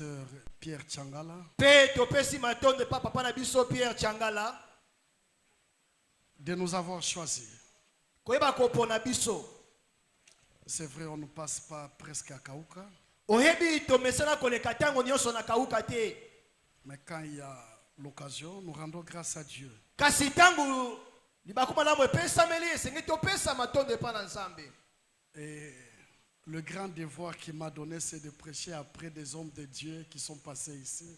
pasteur Pierre Tchangala de nous avoir choisis. C'est vrai, on ne passe pas presque à Kaouka. Mais quand il y a l'occasion, nous rendons grâce à Dieu. Et le grand devoir qu'il m'a donné, c'est de prêcher après des hommes de Dieu qui sont passés ici.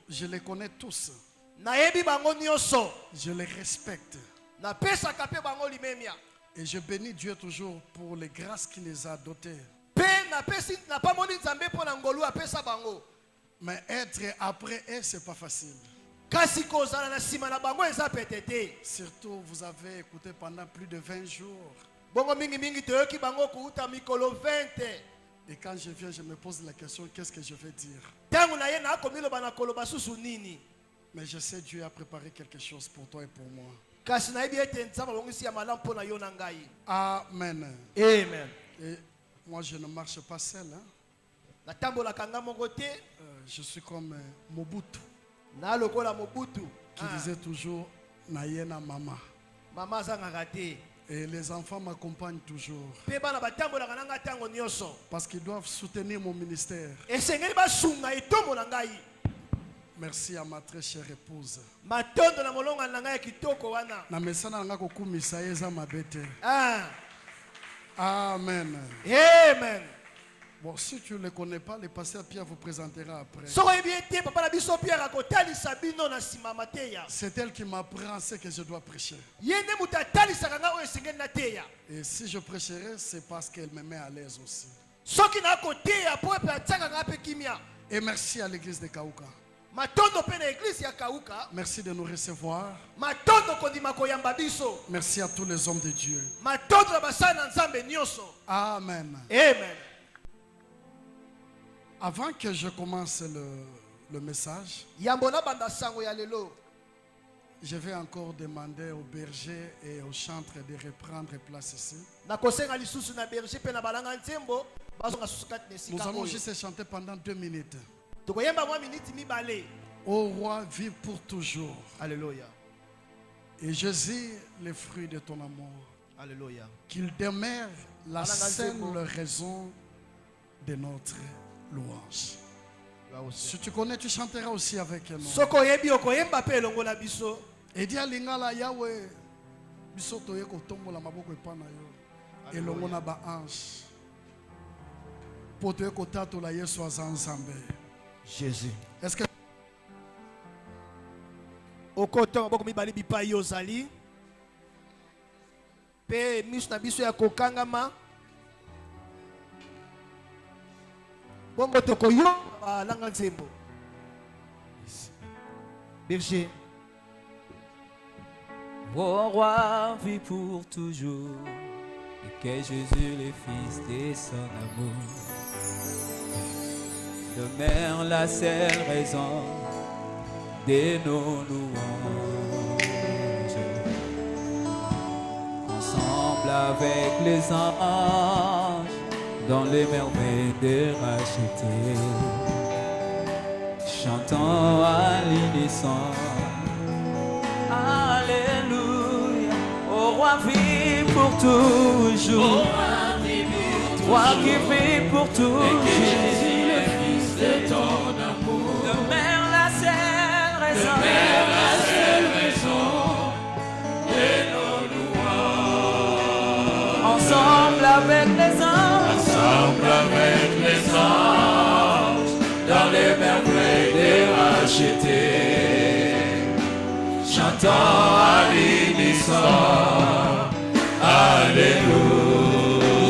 Je les connais tous. Je les respecte. Et je bénis Dieu toujours pour les grâces qu'il les a dotées. Mais être après eux, c'est pas facile. Surtout, vous avez écouté pendant plus de 20 jours. Et quand je viens, je me pose la question, qu'est-ce que je vais dire? Mais je sais, Dieu a préparé quelque chose pour toi et pour moi. Amen. Amen. Et moi, je ne marche pas seul. Je suis comme Mobutu, qui disait toujours Nayena Mama. Et les enfants m'accompagnent toujours. Parce qu'ils doivent soutenir mon ministère. Merci à ma très chère épouse. Amen. Amen. Bon, si tu ne le connais pas, le pasteur Pierre vous présentera après. C'est elle qui m'apprend ce que je dois prêcher. Et si je prêcherai, c'est parce qu'elle me met à l'aise aussi. Et merci à l'église de Kaouka. Merci de nous recevoir. Merci à tous les hommes de Dieu. Amen. Amen. Avant que je commence le message, je vais encore demander aux bergers et aux chantres de reprendre place ici. Nous allons juste chanter pendant 2 minutes. Ô roi, vive pour toujours. Alléluia. Et Jésus, les fruits de ton amour. Alléluia. Qu'il demeure la seule raison de notre louange. Si tu connais, tu chanteras aussi avec nous. Et dis à Lingala Yahweh, bisoto yeko tombo la maboko epana yo. Elongo na ba ange. Poto yeko tato la Yesu azanzambe. Jésus. Est-ce que okoto boko mibali bipai yozali pe misu na biso ya kokangama bongo tokoyo langa nzembo berger. Ô roi, vis pour toujours, et que Jésus le Fils de son amour demeure la seule raison de nos louanges. Ensemble avec les anges, dans les merveilles de racheter, chantons à l'unisson. Alléluia. Ô roi, vis pour toujours. Toi qui vis pour toujours. Jésus, le Fils de ton amour, demeure la seule raison. demeure la seule raison de nos louanges. Ensemble avec les anges. Ensemble avec les anges, dans les merveilles des rachetés, chantons à l'unisson. Alléluia.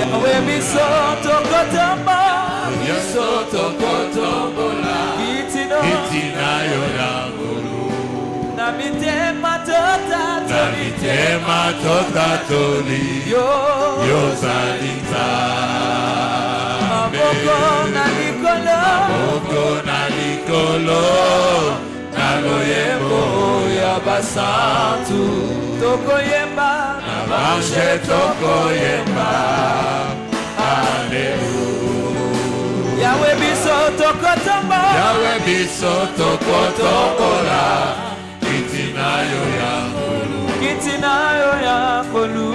Yahweh bisoto kotombo. Bisoto kotombola. Kitino. Kitina yorangulu. Na mitema tota. Na mitema tota toli. Yozalinza. Maboko na likolo. Maboko na likolo. Na loyembo ya basantu. Tokoyemba. Na Nabanche tokoyemba. Alléluia. Yahweh biso tokotombo. Yahweh biso tokotombola. Kitina yo ya ngulu. Kitina yo ya ngulu.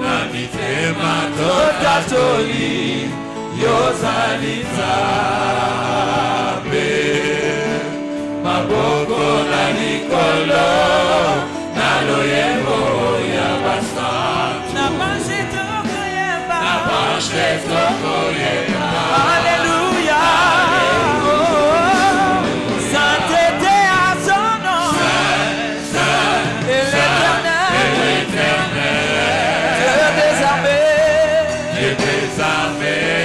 Na mitema totatoli. Yozali Nzambe. Maboko na likolo. Na loyembo ya basantu. Nabanche tokoyemba. Nabanche tokoyemba. Alléluia. Sainteté à son nom. Et l'éternel. Dieu des armées. Dieu des armées.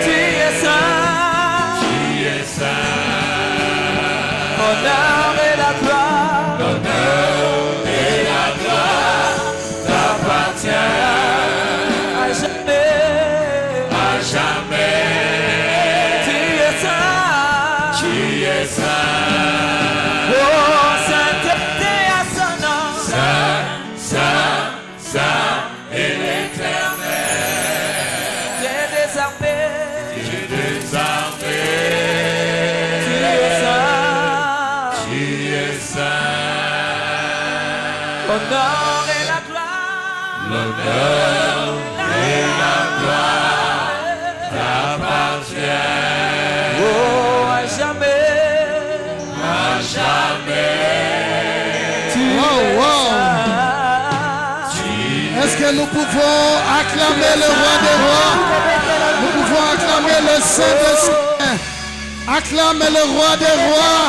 Tu es saint. Tu es saint. Honneur et la gloire. L'honneur et la gloire t'appartient À jamais. à jamais. Tu es saint. Tu es saint. Oh, sainteté à son nom. Saint, saint, saint et l'éternel. Dieu des armées. Dieu des armées. Tu es saint. Tu es saint. Honneur et la gloire. L'honneur et la gloire t'appartient Oh, à jamais. à jamais. Tu Wow, es wow. saint. Est-ce que nous pouvons acclamer le roi des rois? Nous pouvons acclamer le Saint des Saints. Acclame le roi des rois.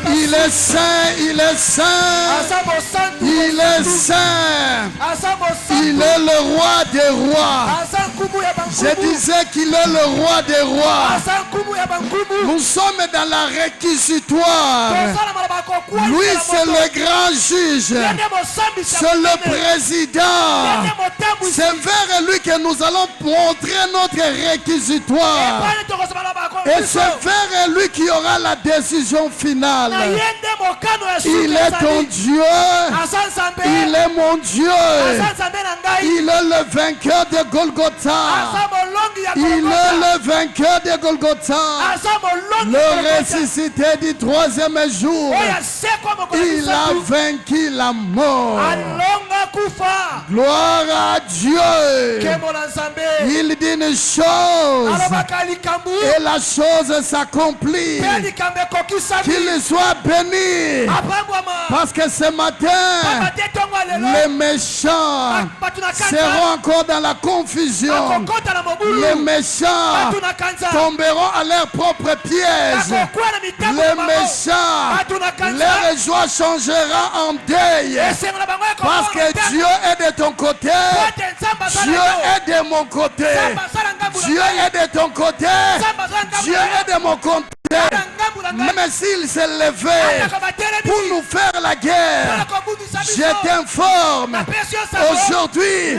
Il est saint, il est saint. Il est saint. Il est le roi des rois. Je disais qu'il est le roi des rois. Nous sommes dans la réquisitoire. Lui, c'est le grand juge. C'est le président. C'est vers lui que nous allons montrer notre réquisitoire. Et c'est vers lui qui aura la décision finale. Il est ton Dieu. Il est mon Dieu. Il est le vainqueur de Golgotha. Il est le vainqueur de Golgotha. Le ressuscité du troisième jour. Il a vaincu la mort. Gloire à Dieu. Il dit une chose et la chose s'accomplit. Qu'il soit béni. Parce que ce matin, les méchants seront encore dans la confusion. Les méchants tomberont à leur propre piège. Les méchants, leur joie changera en deuil. Parce que Dieu est de ton côté. Dieu est de mon côté. Dieu est de ton côté. Dieu est de mon côté. Même s'il s'est levé pour nous faire la guerre, je t'informe, aujourd'hui,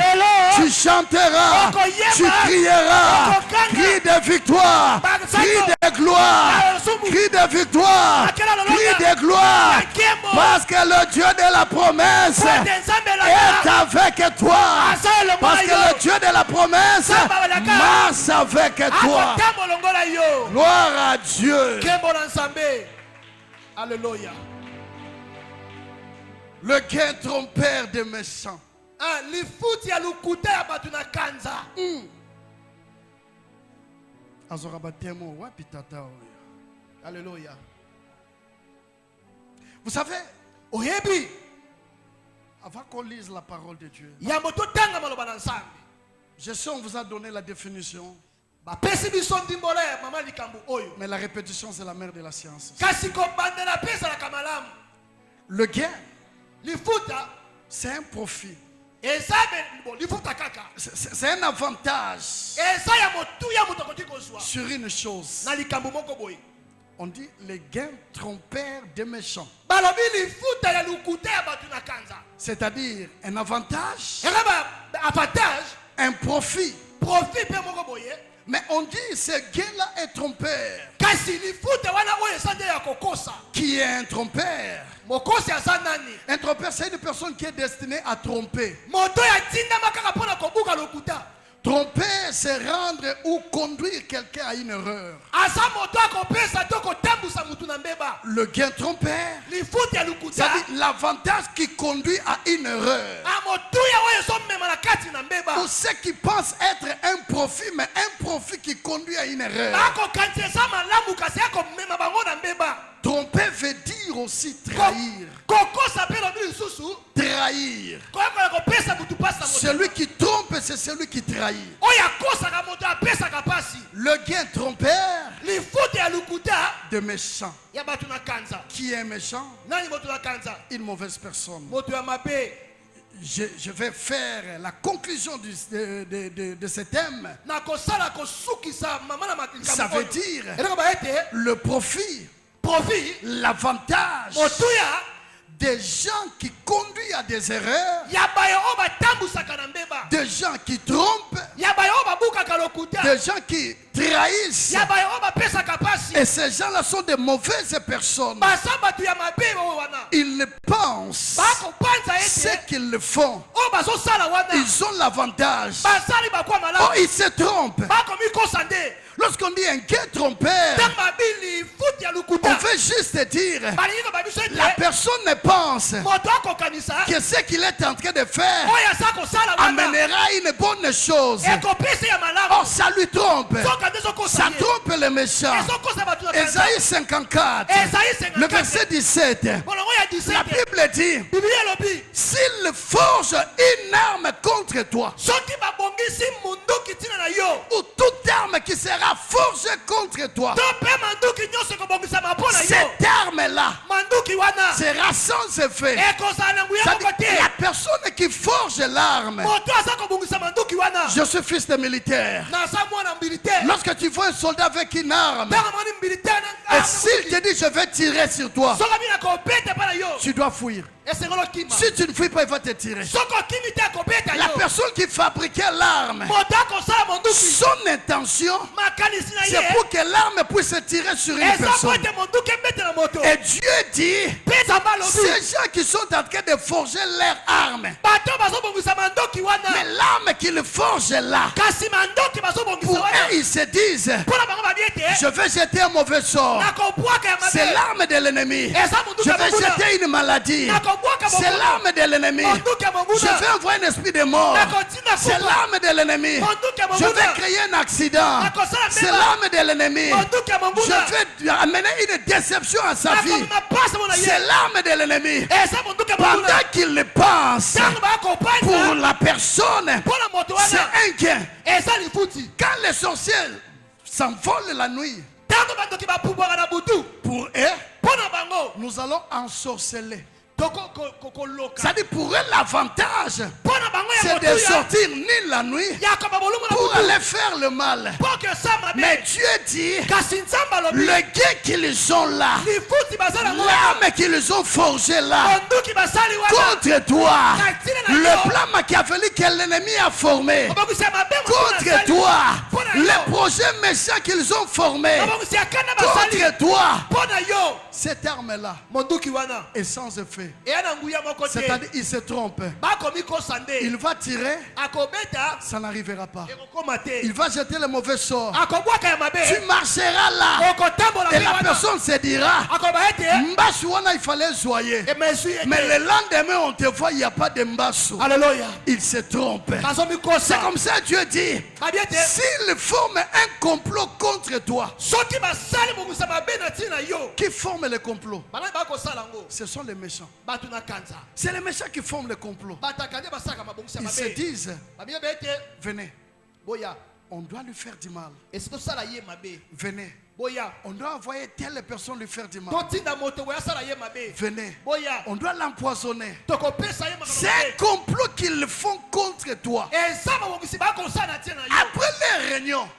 tu chanteras, tu crieras, cri de victoire, cri de gloire, cri de victoire, cri de gloire, parce que le Dieu de la promesse est avec toi, parce que le Dieu de la promesse marche avec toi. Gloire à Dieu. Alléluia. Le gain trompeur des méchants. Alléluia. Vous savez, avant qu'on lise la parole de Dieu, je sais on vous a donné la définition, mais la répétition c'est la mère de la science. Le gain, c'est un profit. C'est un avantage sur une chose. On dit les gains trompeurs des méchants. C'est-à-dire un avantage, un profit Mais on dit ce gars-là est trompeur. Qui est un trompeur? Un trompeur, c'est une personne qui est destinée à tromper. Tromper, c'est rendre ou conduire quelqu'un à une erreur. Le gain trompeur, c'est-à-dire l'avantage qui conduit à une erreur. Ou ceux qui pensent être un profit, mais un profit qui conduit à une erreur. Tromper veut dire aussi trahir. Trahir. Celui qui trompe, c'est celui qui trahit. Le gain trompeur de méchant. Qui est méchant? Une mauvaise personne. Je vais faire la conclusion de ce thème. Ça veut dire le profit, l'avantage des gens qui conduisent à des erreurs, des gens qui trompent, des gens qui trahissent. Et ces gens-là sont de mauvaises personnes. Ils ne pensent ce qu'ils le font. Ils ont l'avantage. Oh, ils se trompent. Lorsqu'on dit un gars trompeur, on veut juste dire la personne ne pense que ce qu'il est en train de faire amènera une bonne chose. Oh, ça lui trompe. Ça trompe les méchants. Ésaïe 54, le verset 17. La Bible dit, s'il forge une arme contre toi, ou toute arme qui sera forgée contre toi, cette arme-là sera sans effet. La personne qui forge l'arme, je suis fils de militaire. Lorsque tu vois un soldat avec une arme, et s'il te dit je vais tirer sur toi, tu dois fuir. Si tu ne fuis pas, il va te tirer. La personne qui fabriquait l'arme, son intention, c'est pour que l'arme puisse tirer sur une personne. Et Dieu dit, ces gens qui sont en train de forger leur arme, mais l'arme qu'ils forgent là, pour eux ils se disent, je vais jeter un mauvais sort. C'est l'arme de l'ennemi. Je vais jeter une maladie. C'est l'arme de l'ennemi. Je vais envoyer un esprit de mort. C'est l'arme de l'ennemi. Je vais créer un accident. C'est l'arme de l'ennemi. Je vais amener une déception à sa vie. C'est l'arme de l'ennemi. Pendant qu'il le pense, pour la personne, c'est un gain. Quand les sorciers s'envolent la nuit, pour eux, nous allons ensorceler. C'est-à-dire pour eux l'avantage, c'est de sortir ni la nuit pour aller faire le mal. Mais Dieu dit, le gain qu'ils ont là, l'arme qu'ils ont forgé là, contre toi, le plan machiavélique que l'ennemi a formé, contre toi, les projets méchants qu'ils ont formés, contre toi, cette arme-là est sans effet. C'est-à-dire il se trompe. Il va tirer, ça n'arrivera pas. Il va jeter le mauvais sort. Tu marcheras là et la personne se dira, Mbasouana, il fallait soyer. Mais le lendemain on te voit, il n'y a pas de Mbassou. Il se trompe. C'est comme ça Dieu dit, s'il forme un complot contre toi, qui forme le complot? Ce sont les méchants. C'est les méchants qui forment le complot. Ils se disent, venez, on doit lui faire du mal. Venez, on doit envoyer telle personne lui faire du mal. Venez, on doit l'empoisonner. C'est un complot qu'ils font contre toi. Après les réunions,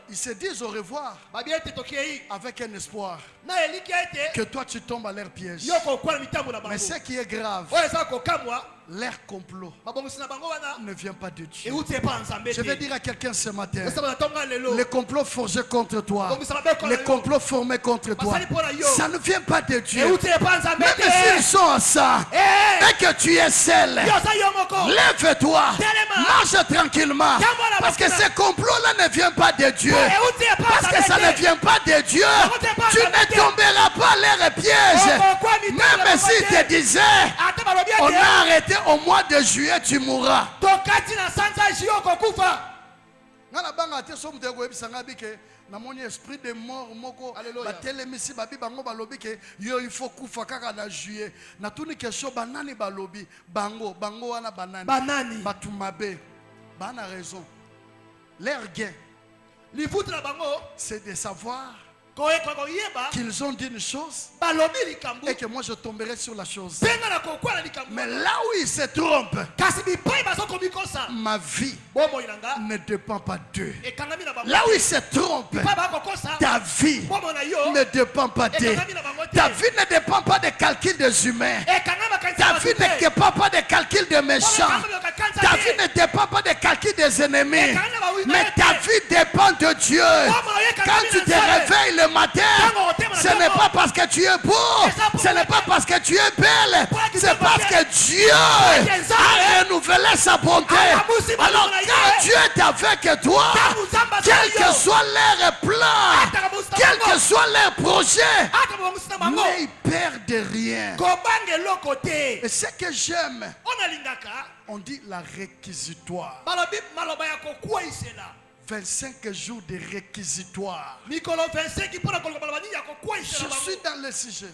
ils se disent au revoir avec un espoir que toi tu tombes à leur piège. Mais ce qui est grave, Leur complot ne vient pas de Dieu. Je vais dire à quelqu'un ce matin, les complots forgés contre toi, les complots formés contre toi, ça ne vient pas de Dieu. Même s'ils sont à ça, et que tu es seul, lève-toi, marche tranquillement, parce que ces complots-là ne viennent pas de Dieu. Parce que ça ne vient pas de Dieu, tu ne tomberas pas les pièges. Même si te disais, on a arrêté au mois de juillet, tu mourras. Namoni esprit de mort moko batelemisi babi bango balobi ke yo il faut kufa kaka na juillet na tuni question banani balobi bango wana banani batumabe bana raison leur gain c'est de savoir qu'ils ont dit une chose et que moi je tomberai sur la chose. Mais là où ils se trompent, ma vie ne dépend pas d'eux. Là où ils se trompent, ta vie ne dépend pas d'eux. Ta vie ne dépend pas des calculs des humains. Ta vie ne dépend pas des calculs des méchants. Ta vie ne dépend pas des calculs des ennemis. Mais ta vie dépend de Dieu. Quand tu te réveilles le matin, ce n'est pas parce que tu es beau, ce n'est pas parce que tu es belle, c'est parce que Dieu a renouvelé sa bonté. Alors quand Dieu est avec toi, quel que soit leur plan, quel que soit leur projet, n'aie peur de rien. Et ce que j'aime, on dit la réquisitoire. 25 jours de réquisitoire. Je suis dans le sujet.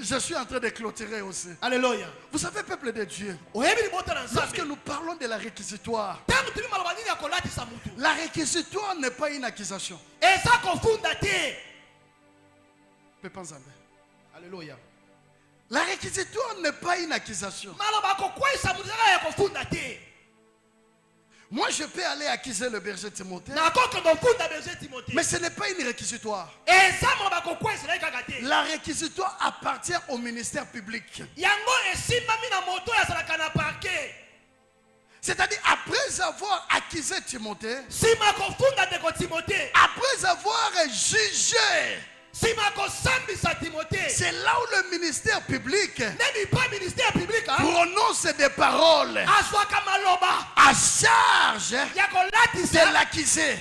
Je suis en train de clôturer aussi. Alléluia. Vous savez, peuple de Dieu, lorsque nous parlons de la réquisitoire, la réquisitoire n'est pas une accusation. Alléluia. La réquisitoire n'est pas une accusation. Moi, je peux aller accuser le berger Timothée, mais ce n'est pas une réquisitoire. La réquisitoire appartient au ministère public. C'est-à-dire, après avoir accusé Timothée, après avoir jugé, c'est là où le ministère public prononce des paroles à charge de l'accusé.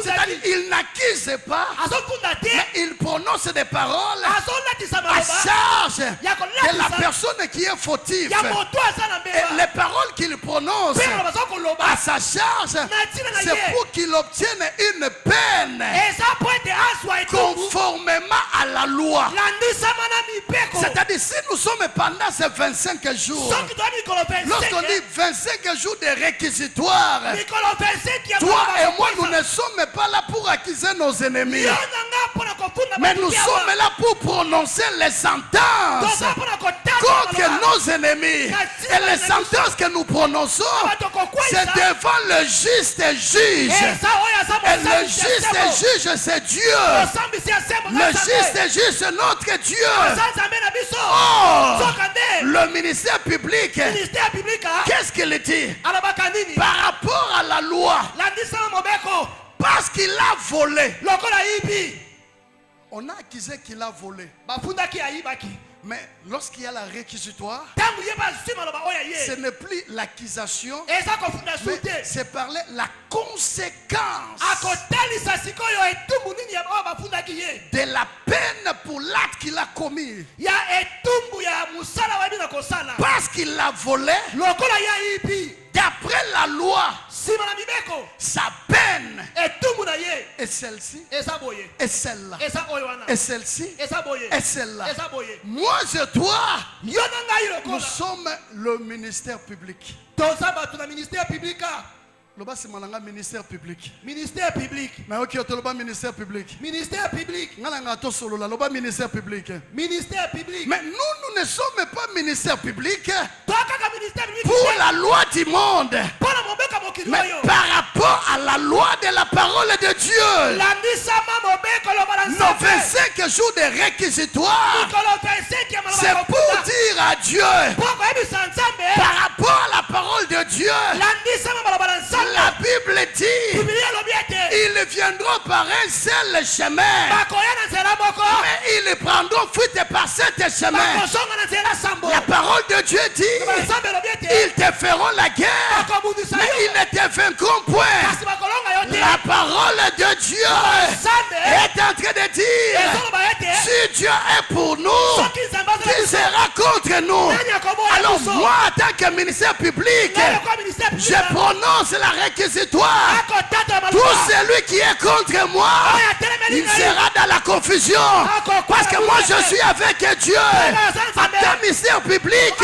C'est-à-dire il n'accuse pas, mais il prononce des paroles à charge de la personne qui est fautive. Et les paroles qu'il prononce à sa charge, c'est pour qu'il obtienne une peine conformément à la loi. C'est-à-dire, si nous sommes pendant ces 25 jours, lorsqu'on dit 25 jours de réquisitoire, toi et moi, nous ne sommes pas là pour accuser nos ennemis, mais nous sommes là pour prononcer les sentences contre nos ennemis. Et les sentences que nous prononçons, c'est devant le juste juge. Et le juste juge, c'est Dieu. Le juste juge, c'est notre Dieu. Oh, le ministère public, qu'est-ce qu'il dit par rapport à la loi? Parce qu'il a volé. On a accusé qu'il a volé. Mais lorsqu'il y a la réquisitoire, ce n'est plus l'accusation, mais c'est parler la conséquence de la peine pour l'acte qu'il a commis. Parce qu'il l'a volé, d'après la loi, sa peine est celle-ci, et celle-là, et celle-ci, et celle-là. Moi et toi, nous sommes le ministère public. Loba c'est mananga ministère public. Ministère public. Mais ok, tu loba ministère public. Ministère public. Ngala ngato solo la loba ministère public. Ministère public. Mais nous ne sommes pas ministère public Ministère public pour la loi du monde. Mais par rapport à la loi de la parole de Dieu, nos 25 jours de réquisitoire, c'est pour dire à Dieu, par rapport à la parole de Dieu, la Bible dit, ils viendront par un seul chemin, mais ils prendront fuite par cet chemin. La parole de Dieu dit, ils te feront la guerre, mais ils ne te vaincront point. La parole de Dieu est en train de dire, si Dieu est pour nous, qui sera contre nous? Alors moi, en tant que ministère public, je prononce la réquisitoire. Tout celui qui est contre moi, il sera dans la confusion. Parce que moi, je suis avec Dieu. En tant que ministère public,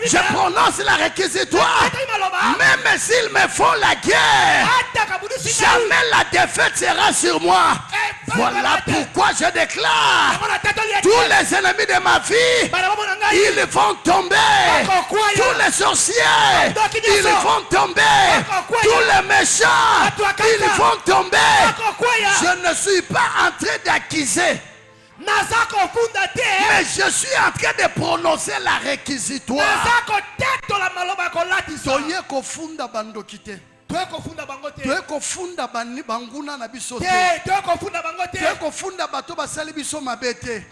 je prononce la réquisitoire. Même s'ils me font la guerre, jamais la défaite sera sur moi. Voilà pourquoi je déclare, tous les ennemis de ma vie, ils vont tomber. Tous les sorciers, ils vont tomber. Tous les méchants, ils vont tomber. Je ne suis pas en train d'accuser, mais je suis en train de prononcer la réquisitoire. Kofunda banguna na biso te kofunda bato basali biso mabete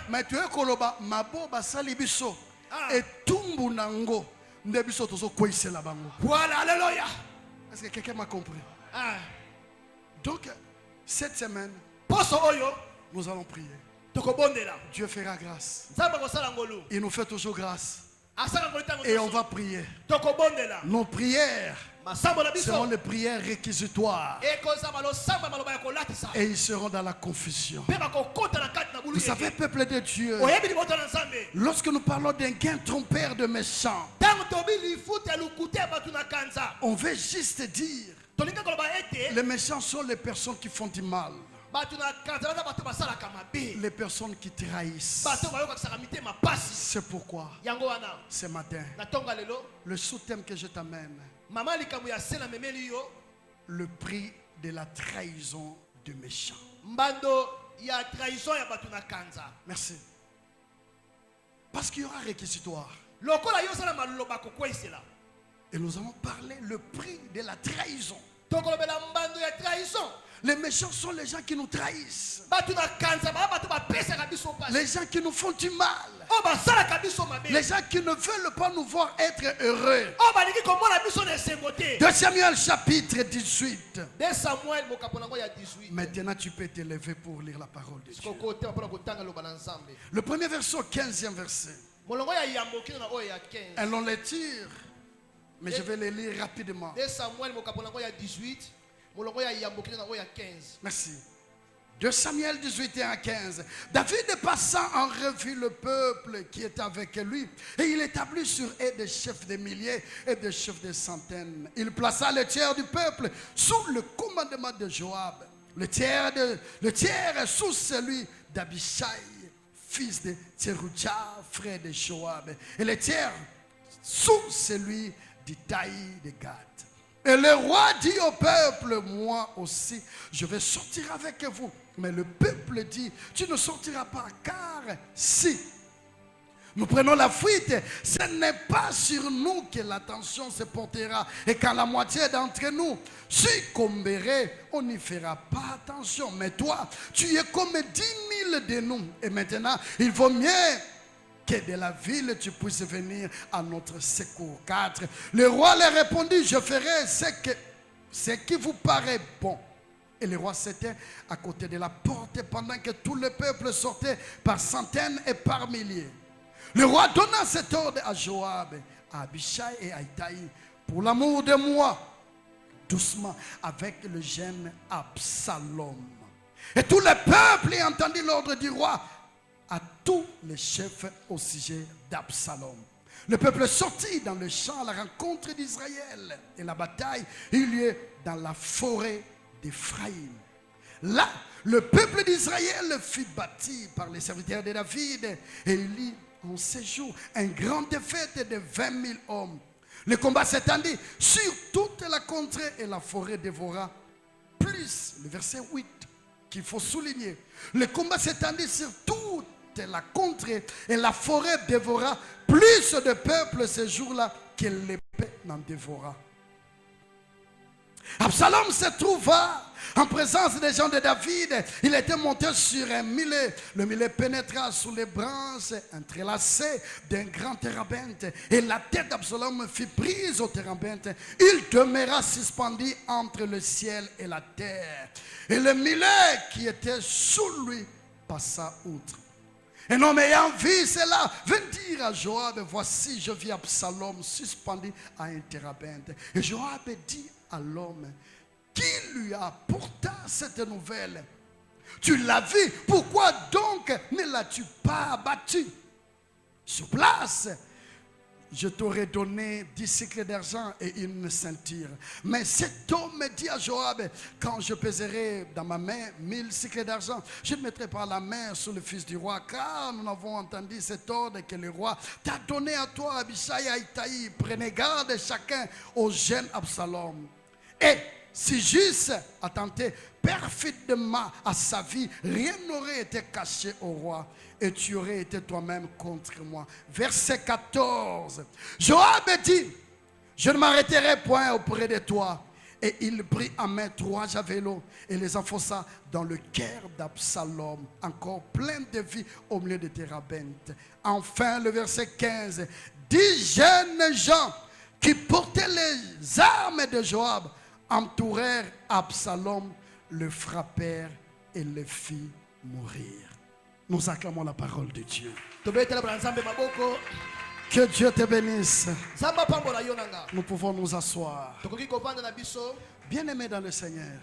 mais tu ekoloba mabo basali biso etumbu nango nde biso tozo kweisela bango. Voilà, alléluia. Est-ce que quelqu'un m'a compris? Donc cette semaine nous allons prier. Dieu fera grâce. Il nous fait toujours grâce. Et on va prier. Nos prières seront les prières réquisitoires. Et ils seront dans la confusion. Vous savez, peuple de Dieu, lorsque nous parlons d'un gain trompeur de méchants, on veut juste dire, les méchants sont les personnes qui font du mal, les personnes qui trahissent. C'est pourquoi ce matin, le sous-thème que je t'amène, le prix de la trahison de méchants. Merci. Parce qu'il y aura réquisitoire. Et nous allons parler le prix de la trahison. Les méchants sont les gens qui nous trahissent. Les gens qui nous font du mal. Les gens qui ne veulent pas nous voir être heureux. 2 Samuel chapitre 18. Maintenant tu peux t'élever pour lire la parole de Dieu. Le premier verset, 15e verset. Allons les lire, mais je vais les lire rapidement. 2 Samuel 18. Merci. 2 Samuel 18 et 15. David passant en revue le peuple qui est avec lui, et il établit sur eux des chefs de milliers et des chefs de centaines. Il plaça le tiers du peuple sous le commandement de Joab, le tiers sous celui d'Abishai, fils de Tserouja, frère de Joab, et le tiers sous celui d'Itaï de Gad. Et le roi dit au peuple, moi aussi, je vais sortir avec vous. Mais le peuple dit, tu ne sortiras pas, car si nous prenons la fuite, ce n'est pas sur nous que l'attention se portera. Et quand la moitié d'entre nous succomberait, on n'y fera pas attention. Mais toi, tu es comme 10 000 de nous. Et maintenant, il vaut mieux que de la ville tu puisses venir à notre secours. 4. Le roi leur répondit, je ferai ce qui vous paraît bon. Et le roi s'était à côté de la porte pendant que tout le peuple sortait par centaines et par milliers. Le roi donna cet ordre à Joab, à Abishai et à Itaï, pour l'amour de moi, doucement avec le jeune Absalom. Et tout le peuple entendit l'ordre du roi à tous les chefs au sujet d'Absalom. Le peuple sortit dans le champ à la rencontre d'Israël, et la bataille eut lieu dans la forêt d'Éphraïm. Là, le peuple d'Israël fut bâti par les serviteurs de David, et il y eut en séjour une grande défaite de 20 000 hommes. Le combat s'étendit sur toute la contrée et la forêt dévora plus. Le verset 8 qu'il faut souligner. Le combat s'étendit sur toute la contrée et la forêt dévora plus de peuple ce jour-là que l'épée n'en dévora. Absalom se trouva en présence des gens de David. Il était monté sur un millet. Le millet pénétra sous les branches entrelacées d'un grand térabinthe. Et la tête d'Absalom fut prise au térabinthe. Il demeura suspendu entre le ciel et la terre. Et le millet qui était sous lui passa outre. Un homme ayant vu cela vint dire à Joab, voici je vis Absalom suspendu à un térabinthe. Et Joab dit à l'homme qui lui apporta cette nouvelle, tu l'as vu, pourquoi donc ne l'as-tu pas abattu? Sur place, je t'aurais donné 10 cycles d'argent et une ceinture. Mais cet homme dit à Joab, quand je pèserai dans ma main 1000 cycles d'argent, je ne mettrai pas la main sur le fils du roi, car nous avons entendu cet ordre que le roi t'a donné à toi, Abishai et Itaï. Prenez garde chacun au jeune Absalom. Et si juste attenté perfidement à sa vie, rien n'aurait été caché au roi. Et tu aurais été toi-même contre moi. Verset 14. Joab dit, je ne m'arrêterai point auprès de toi. Et il prit en main 3 javelots et les enfonça dans le cœur d'Absalom, encore plein de vie au milieu de térabinthe. Enfin, le verset 15. 10 jeunes gens qui portaient les armes de Joab entourèrent Absalom, le frappèrent et le fit mourir. Nous acclamons la parole de Dieu. Que Dieu te bénisse. Nous pouvons nous asseoir. Bien-aimés dans le Seigneur,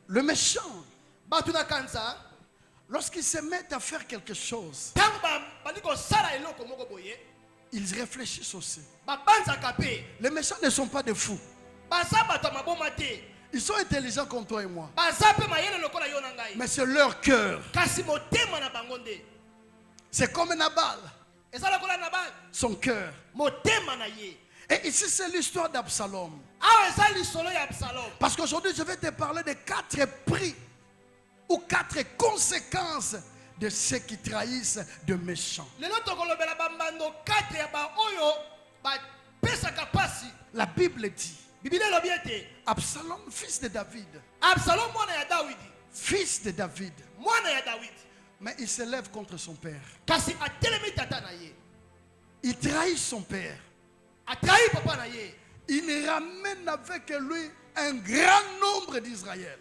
le méchant, lorsqu'il se met à faire quelque chose, ils réfléchissent aussi. Les méchants ne sont pas des fous. Ils sont intelligents comme toi et moi. Mais c'est leur cœur. C'est comme Nabal. Son cœur. Et ici c'est l'histoire d'Absalom. Parce qu'aujourd'hui je vais te parler de 4 prix ou 4 conséquences de ceux qui trahissent de méchants. La Bible dit Absalom, fils de David. Fils de David. Mais il s'élève contre son père. Il trahit son père. Il ramène avec lui un grand nombre d'Israël.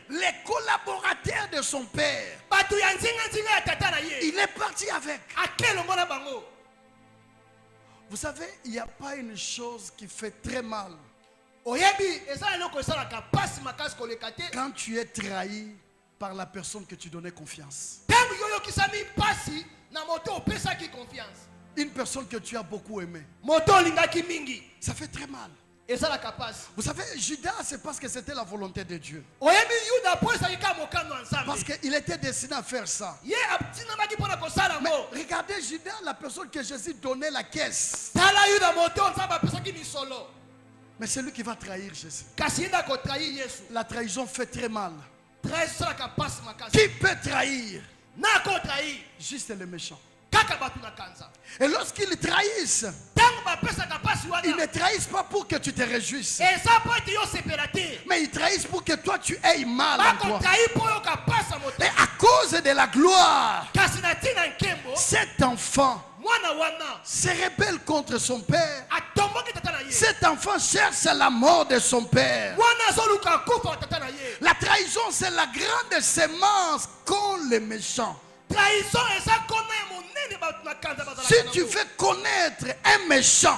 Les collaborateurs de son père. Il est parti avec. Vous savez, il n'y a pas une chose qui fait très mal quand tu es trahi par la personne que tu donnais confiance. Une personne que tu as beaucoup aimée. Ça fait très mal. Vous savez, Judas, c'est parce que c'était la volonté de Dieu. Parce qu'il était destiné à faire ça. Mais regardez Judas, la personne que Jésus donnait la caisse. Mais c'est lui qui va trahir Jésus. La trahison fait très mal. Qui peut trahir? Juste les méchants. Et lorsqu'ils trahissent, ils ne trahissent pas pour que tu te réjouisses, mais ils trahissent pour que toi tu aies mal en toi. Et à cause de la gloire, cet enfant se rebelle contre son père. Cet enfant cherche la mort de son père. La trahison, c'est la grande sémence qu'ont les méchants. Si tu veux connaître un méchant,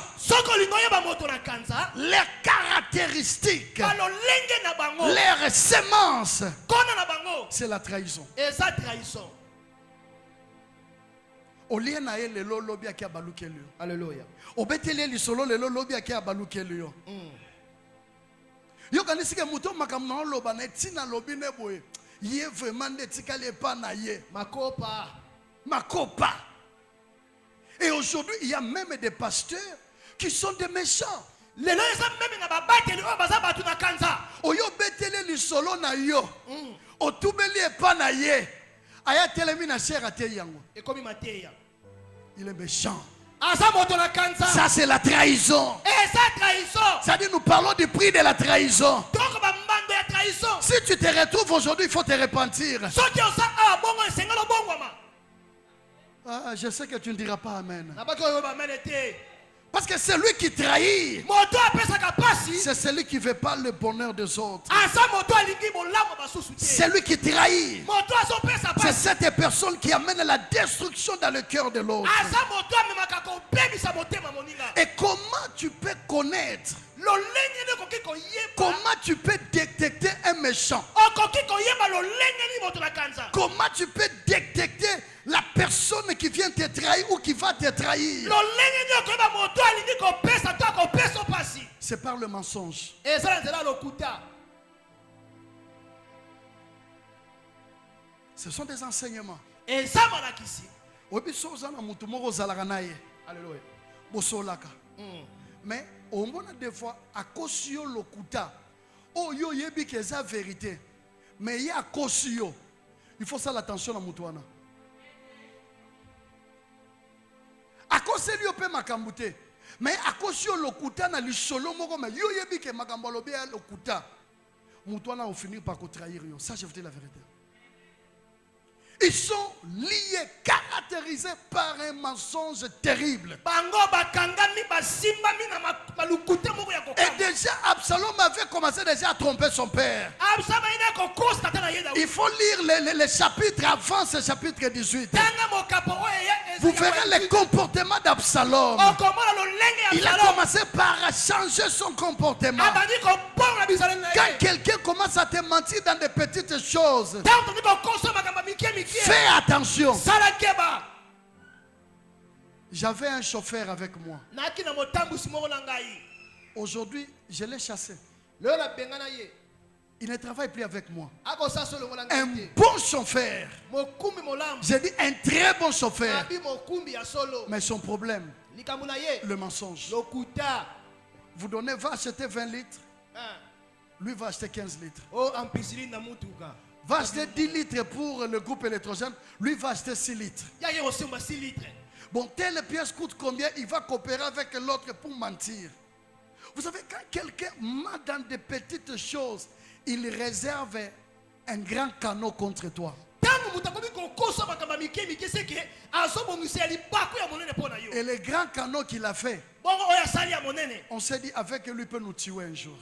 leurs caractéristiques, leurs sémences, c'est la trahison. Alléluia. Makopa. Et aujourd'hui, il y a même des pasteurs qui sont des méchants. Oyo betele li solo na yo. Otubeli epa na ye. Aya telemi na cher ate yango. Il est méchant. Ça c'est la trahison. C'est-à-dire nous parlons du prix de la trahison. Si tu te retrouves aujourd'hui, il faut te repentir. Ah, je sais que tu ne diras pas amen. Parce que c'est lui qui trahit. C'est celui qui ne veut pas le bonheur des autres. C'est lui qui trahit. C'est cette personne qui amène la destruction dans le cœur de l'autre. Et comment tu peux connaître? Comment tu peux détecter un méchant? Comment tu peux détecter la personne qui vient te trahir ou qui va te trahir? C'est par le mensonge. Ce sont des enseignements. Mais au moins des fois, à cause de l'okuta, oh yo yebi que c'est la vérité. Mais il y a cause yo, il faut ça l'attention à Moutouana. À cause de lui on peut makambute. Mais à cause de l'okuta na lisolo moko mais yo yebi que makambolo bien l'okuta. Moutouana va finir par trahir yo. Ça je vous dis la vérité. Ils sont liés, caractérisés par un mensonge terrible. Et déjà, Absalom avait commencé déjà à tromper son père. Il faut lire les chapitres avant ce chapitre 18. Vous verrez le comportement d'Absalom. Il a commencé par changer son comportement. Quand quelqu'un commence à te mentir dans des petites choses, fais attention. J'avais un chauffeur avec moi. Aujourd'hui, je l'ai chassé. Il ne travaille plus avec moi. Un bon chauffeur. J'ai dit un très bon chauffeur. Mais son problème, le mensonge. Vous donnez, va acheter 20 litres. Lui va acheter 15 litres. Va acheter 10 litres pour le groupe électrogène. Lui va acheter 6 litres. Bon, telle pièce coûte combien? Il va coopérer avec l'autre pour mentir. Vous savez, quand quelqu'un ment dans des petites choses, il réserve un grand canot contre toi. Et le grand canot qu'il a fait, on s'est dit avec lui, il peut nous tuer un jour.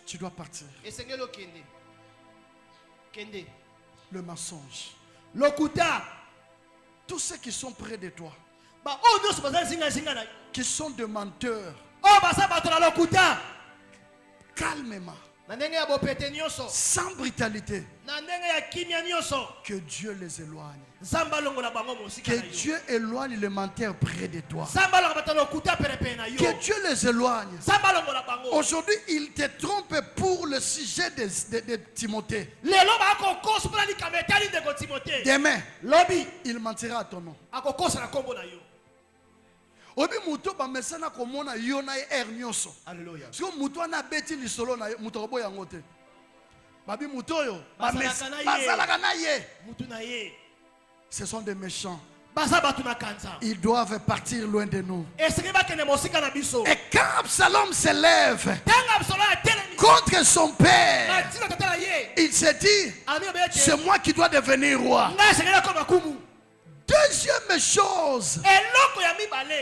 Tu dois partir. Le mensonge. Tous ceux qui sont près de toi, qui sont des menteurs, calmement, sans brutalité, que Dieu les éloigne. Que Dieu éloigne les menteurs près de toi. Que Dieu les éloigne. Aujourd'hui, il te trompe pour le sujet de Timothée. Demain, il mentira à ton nom. Obi muto ba mesana komona yona er nyoso. Alléluia. So muto na beti li solo na muto boya ngote. Babi muto yo ba mesala kana ye. Muto na ye. Ce sont des méchants. Ils doivent partir loin de nous. Et quand Absalom s'élève contre son père, il se dit, c'est moi qui dois devenir roi. Deuxième chose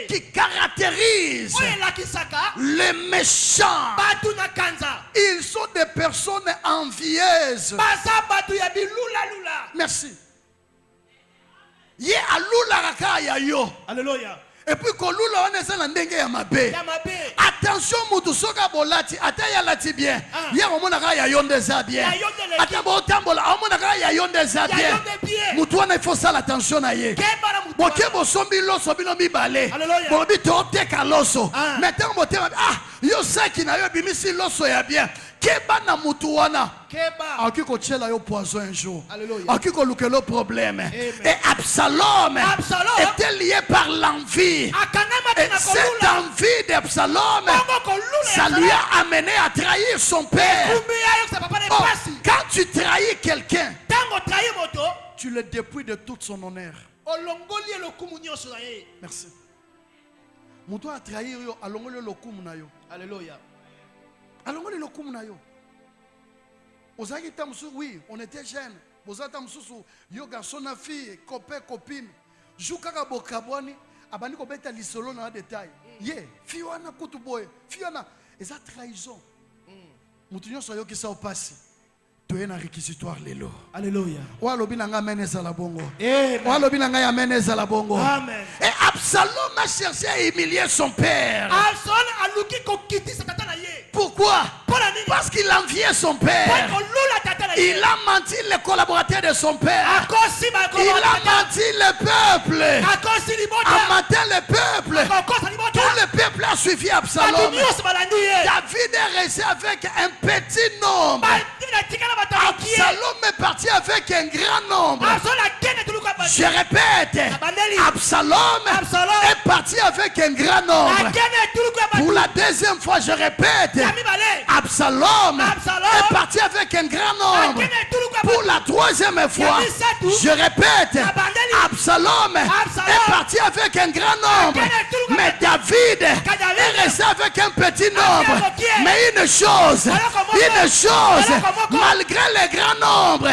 qui caractérise les méchants, ils sont des personnes envieuses. Merci. Alléluia. Et puis quand lula on est dans ndenge ya mabe. Attention mutu soka bolati ata ya lati bien. Ya omona ka ya yonde za bien. Ata bo tambola omona ka ya yonde za bien. Mutu on il faut ça l'attention na ye. Bo ke bo sombi loso bino mi balé. Bo bi to te ka loso. Maintenant bo te yo saki na yo bimisi loso ya bien. Keba na mutu wana. Keba. Akiko chela yo poison un jour. Alléluia. Akiko lukelo problème. Et Absalom était lié par l'envie. Et cette envie d'Absalom, ça lui a amené à trahir son père. Oh, quand tu trahis quelqu'un, tu le dépouilles de tout son honneur. Merci. Mutu a trahi yo, alongoli lokumu na yo. Alléluia. Alongoli lokumu na yo. Ozaki tamsu, oui, on était jeunes. Ozaki tamsu, yo garçon na fille, copain, copine. Joukaka bokabwani, abani kobeta lisolo na détail. Ye, fille wana kutu boy, fille wana, eza trahison. Mutu nyonso yo kisa opasi. Tu es un réquisitoire lelo. Alléluia. Walobi nanga meneza la bongo. Amen. Walobi nanga ya meneza la bongo. Amen. Et Absalom a cherché à humilier son père. Pourquoi? Parce qu'il enviait son père. Il a menti les collaborateurs de son père. Il a menti le peuple. En mentant le peuple, tout le peuple a suivi Absalom. David est resté avec un petit nombre. Absalom est parti avec un grand nombre. Je répète, Absalom est parti avec un grand nombre. Pour la deuxième fois, je répète, Absalom est parti avec un grand nombre. Pour la troisième fois, je répète, Absalom est parti avec un grand nombre. Mais David est resté avec un petit nombre. Mais une chose, malgré le grand nombre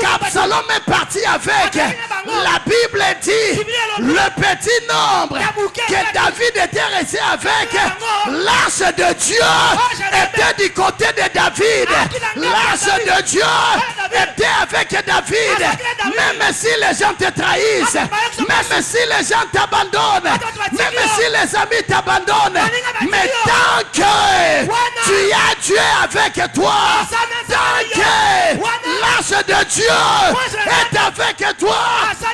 qu'Absalom est parti avec, la Bible dit le petit nombre que David était resté avec, l'arche de Dieu était du côté de David. L'arche de Dieu était avec David. Même si les gens te trahissent, même si les gens t'abandonnent, même si les amis t'abandonnent, mais tant que tu as Dieu avec toi, tant que l'arche de Dieu est avec toi,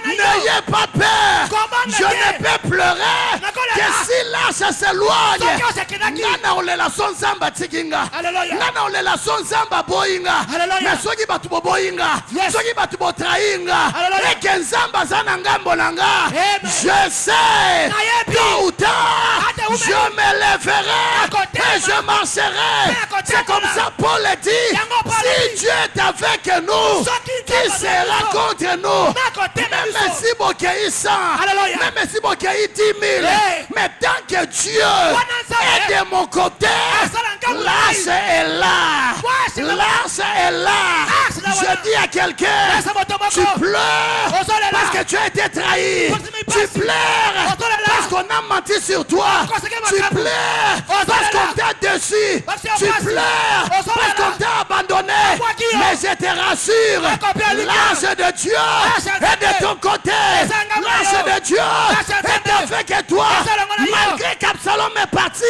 n'ayez pas peur. Je ne peux pleurer que si l'arche s'éloigne. Nana olela son zamba tikinga. Nana olela son zamba boinga. Mais soki batu boinga, soki batu botrainga. Et que zamba zana ngambo nanga. Je sais, tôt ou tard, je me lèverai et je marcherai. C'est comme ça Paul dit. Si Dieu est avec nous, qui sera contre nous? Même si Bokei 100, même si Bokei 10 000, mais tant que Dieu est de mon côté, l'arche est là. L'arche est là. Je dis à quelqu'un, tu pleures parce que tu as été trahi. Tu pleures parce qu'on a menti sur toi. Tu pleures parce qu'on t'a déçu. Tu pleures parce qu'on t'a abandonné. Mais je te rassure, l'arche de Dieu est de ton côté. L'arche de Dieu est avec toi. Malgré qu'Absalom est parti,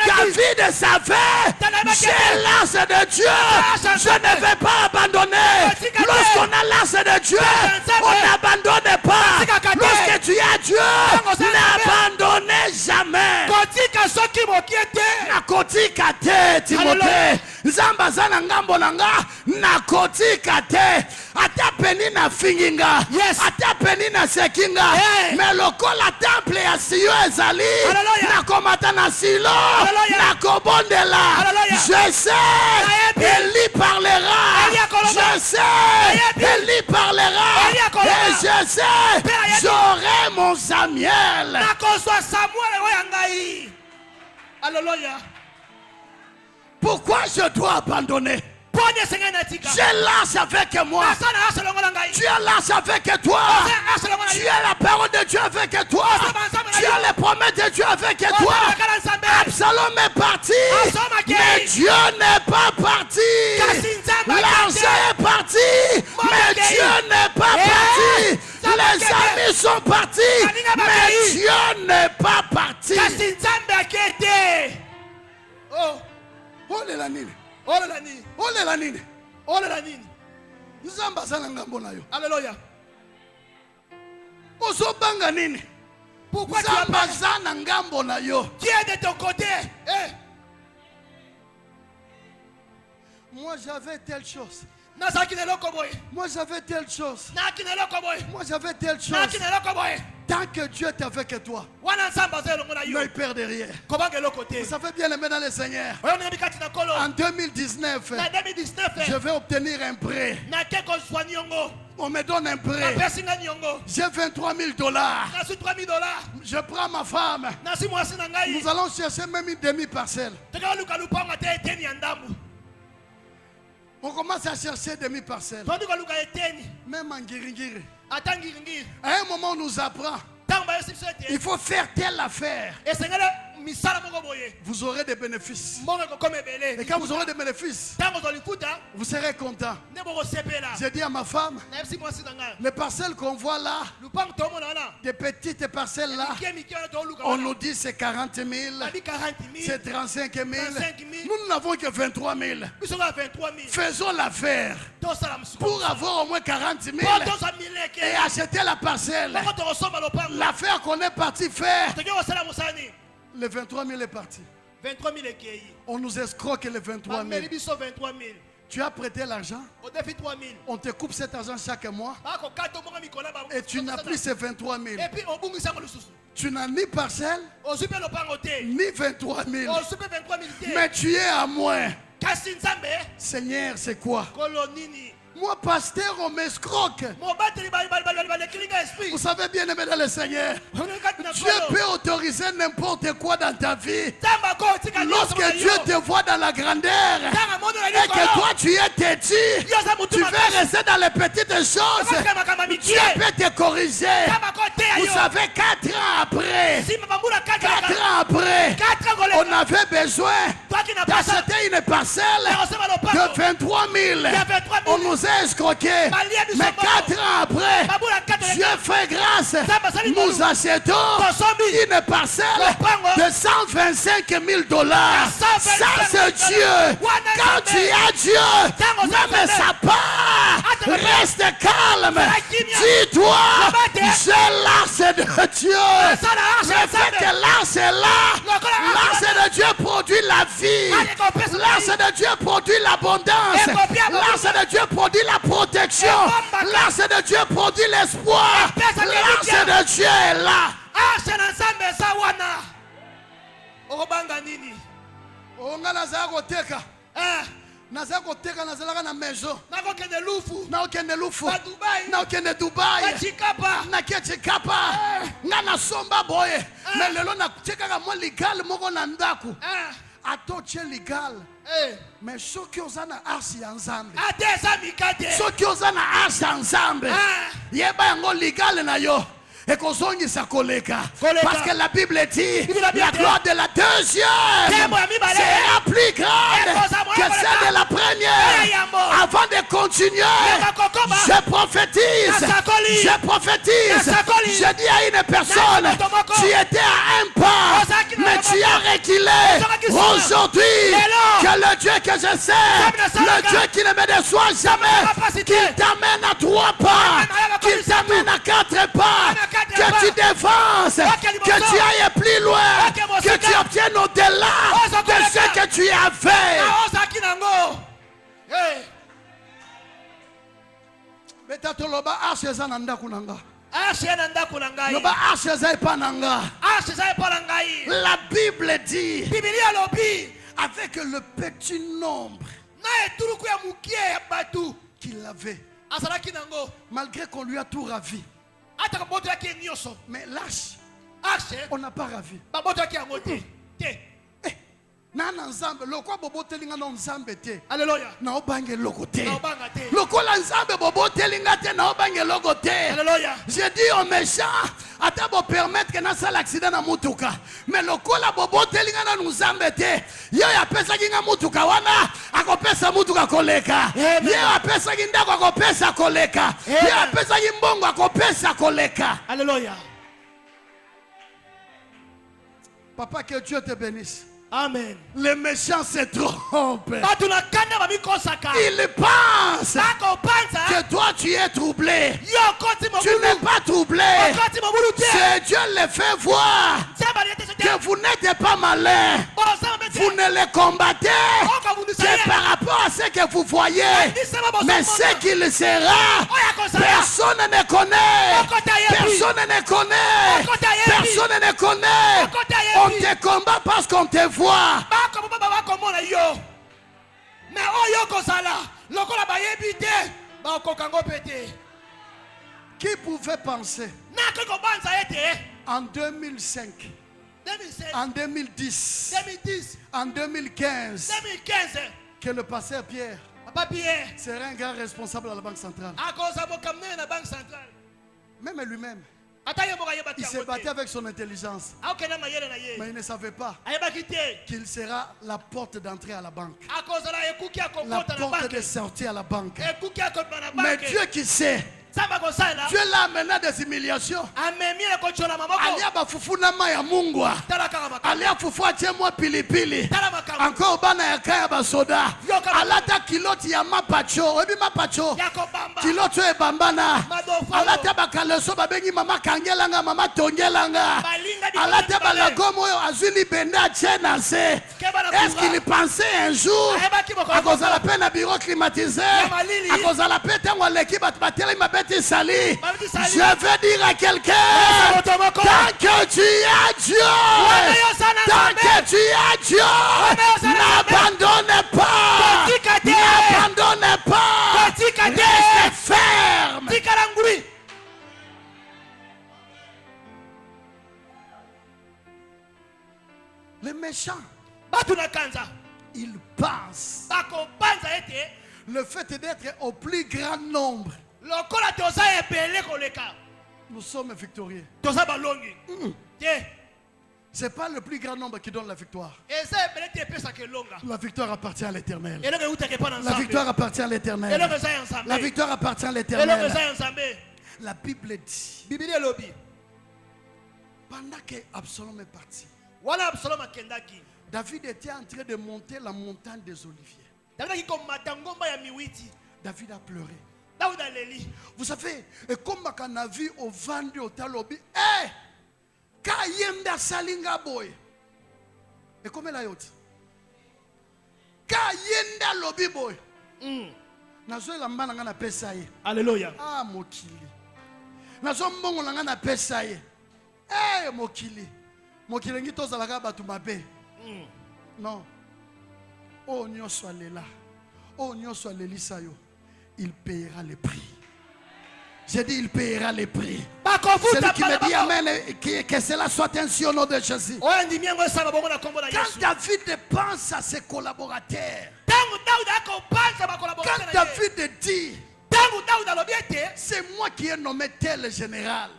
David savait, j'ai l'arche de Dieu. Je ne vais pas abandonner. Lorsqu'on a l'arche de Dieu, on n'abandonne pas. Lorsque tu as Dieu, n'abandonnez jamais. Nakotika te, Timothée. Zamba zana ngambo nanga nakotika te. Ata peni na finginga, ata peni na sekinga. Mais lokola temple ya siyo ezali, nakomata na silo, nakobondela. Je sais, Élie parlera. Je sais, Élie parlera. Et je sais, j'aurai mon Samuel. Alléluia. Pourquoi je dois abandonner? J'ai l'arche avec moi. Tu as l'arche avec toi. Tu as la parole de Dieu avec toi. Tu as les promesses de Dieu avec toi. Absalom est parti, mais Dieu n'est pas parti. L'argent est parti, mais Dieu n'est pas parti. Les amis sont partis, mais Dieu n'est pas parti. Oh la nini. Ole la nini. Nzamba sana ngambo na yo. Alléluia. Ozobanga nini? Pourquoi tu as Nzamba sana ngambo na yo? Qui est de ton côté? Moi j'avais telle chose. Moi j'avais telle chose. Moi j'avais telle chose. Tant que Dieu est avec toi, ne perd rien. Vous savez bien aimé dans le Seigneur. En 2019, je vais obtenir un prêt. On me donne un prêt. J'ai 23 000 $. Je prends ma femme. Nous allons chercher même une demi-parcelle. On commence à chercher demi-parcelle. Même en Giringiri. À un moment, on nous apprend. Il faut faire telle affaire. Vous aurez des bénéfices. Et quand vous aurez des bénéfices, vous serez content. J'ai dit à ma femme, les parcelles qu'on voit là, des petites parcelles là, on nous dit c'est 40 000, c'est 35 000. Nous n'avons que 23 000. Faisons l'affaire pour avoir au moins 40 000 et acheter la parcelle. L'affaire qu'on est parti faire, le 23 000 est parti. 23 000 on nous escroque les 23 000. Tu as prêté l'argent. On te coupe cet argent chaque mois. Et tu n'as plus ces 23 000. Tu n'as ni parcelle, ni 23 000. Mais tu es à moins. Seigneur, c'est quoi? Moi, pasteur, on m'escroque. Vous savez bien aimer dans le Seigneur. Dieu peut autoriser n'importe quoi dans ta vie. Lorsque Dieu te voit dans la grandeur et que toi tu es têtu, tu veux rester dans les petites choses. Dieu peut te corriger. Vous savez, 4 ans après, on avait besoin d'acheter une parcelle de 23 000. On nous a escroqués. Mais 4 ans après, Dieu fait grâce. Nous achetons une parcelle de 125 000 $. Ça c'est Dieu. Quand tu as Dieu, même sa part, reste calme. Dis-toi, j'ai l'arche de Dieu. Le fait que l'arche est là, l'arche de Dieu produit la vie. L'arche de Dieu produit l'abondance. L'arche de Dieu produit la protection. L'arche de Dieu produit l'espoir. L'arche de Dieu est là. Nazakoteka nazalaka na maison. Nakokende lufu. Nakokende Dubai. Nakechikapa. Ngana somba boye. Mais lelo nakucheka mo legal moko na ndaku. Atoche legal. Mais soki ozana arsi ya nzambe. Soki ozana arsi ya nzambe. Yeba yango legal na yo. Et qu'on songe sa koleka. Parce que la Bible dit la gloire de la deuxième sera plus grande que celle de la première. Avant de continuer, je prophétise. Je dis à une personne, tu étais à un pas, mais tu as reculé. Aujourd'hui, que le Dieu que je sers, le Dieu qui ne me déçoit jamais, qu'il t'amène à 3 pas, qu'il t'amène à 4 pas, que tu dévances, que tu ailles plus loin, que tu obtiennes au-delà de ce que tu as fait. La Bible dit avec le petit nombre qu'il avait, malgré qu'on lui a tout ravi. Mais l'arche, on n'a pas ravi. Nana nzambe lokwa bobo telinga no nzambe te. Alléluia. Na obange logo te. Lokola nzambe bobo telinga te na obange logo te. Alléluia. J'ai dit au méchant ata bo permettre que na sala accident na mutuka. Mais lokola bobo telinga na nzambe te. Yo ya pesa kinga mutuka wana akopesa mutuka koleka. Yo ya pesa kinda akopesa koleka. Yo ya pesa kimbongo akopesa koleka. Alléluia. Papa, que Dieu te bénisse. Amen. Les méchants se trompent. Ils Ils pensent que toi tu es troublé. Tu n'es pas troublé. C'est Dieu les fait voir que vous n'êtes pas malin. Vous ne les combattez que par rapport à ce que vous voyez. Mais ce qu'il sera, personne ne connaît. Personne ne connaît. Personne ne connaît. On te combat parce qu'on te voit. Mais oyo kozala lokola bayebi te bakokango pete. Qui pouvait penser Na ko banza ete en 2005, 2016, en 2010, 2010, en 2015 2015 que le pasteur Pierre Papa Pierre serait un grand responsable à la Banque centrale? akoza bokamne na banque centrale. Même lui-même, Ataye moka yeba il se battait avec son intelligence. Akena mayele na ye. Mais il ne savait pas Ayeba kite. qu'il sera la porte d'entrée à la banque, Akoza la ekuki la akokota na porte banque. de sortie à la banque. Ekuki akokota na Mais banque. Dieu qui sait, Samba kosala. Dieu l'a amené à des humiliations. Amemi le kochola mamoko. Alia bafufunama ya mungwa. Tala kaka makamba. Alia fufua chemwa pilipili. Tala makamba. Encore bana ya kaya basoda. Yoka Alata kiloti ya mapacho. Ebi mapacho. Yako bamba. Kiloto e bambana. Madofo. Alata bakaleso babengi mama kangelanga mama tongelanga. Balinga di Alata bale. balagomo yo azuli benda chena se. Est-ce qu'il pensait un jour à cause de la peine à bureau climatisé, à cause de la peine à l'équipe à battre ma bête salée? Je veux dire à quelqu'un, tant que tu as Dieu, tant que tu as Dieu, n'abandonne pas, n'abandonne pas, reste ferme. Les méchants, ils pensent le fait d'être au plus grand nombre. Nous sommes victorieux. Ce n'est pas le plus grand nombre qui donne la victoire. La victoire appartient à l'Éternel. La victoire appartient à l'Éternel. La victoire appartient à l'Éternel. La Bible dit, pendant que Absalom est parti, David était en train de monter la montagne des Oliviers. David a pleuré. Vous savez, comme on a vu au vendu au talobi, Kayemda salinga boy. Et comme elle a yoti. Kayenda lobi boy. Nazo la mbana ngana pesa ye. Alléluia. Ah mokili. Nazo mbongo ngana pesa ye. Mokili. Mokili ngi tozalaka batu mabe. Non. Oh nyonso alela. Oh nyonso alelisa yo. Il payera le prix. J'ai dit il payera les prix. Celui qui me dit amen, que cela soit ainsi au nom de Jésus. Quand David pense à ses collaborateurs, quand David dit, c'est moi qui ai nommé tel général.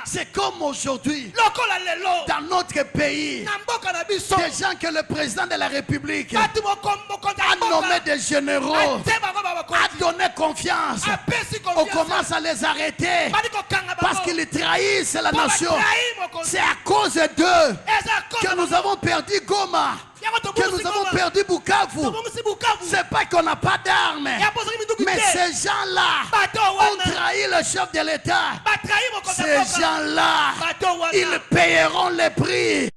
C'est comme aujourd'hui, dans notre pays, des gens que le président de la République a nommé des généraux, a donné confiance. On commence à les arrêter parce qu'ils trahissent la nation. C'est à cause d'eux que nous avons perdu Goma, que nous avons perdu Bukavu. C'est pas qu'on n'a pas d'armes, mais ces gens-là ont trahi le chef de l'État. Ces gens-là, ils payeront les prix.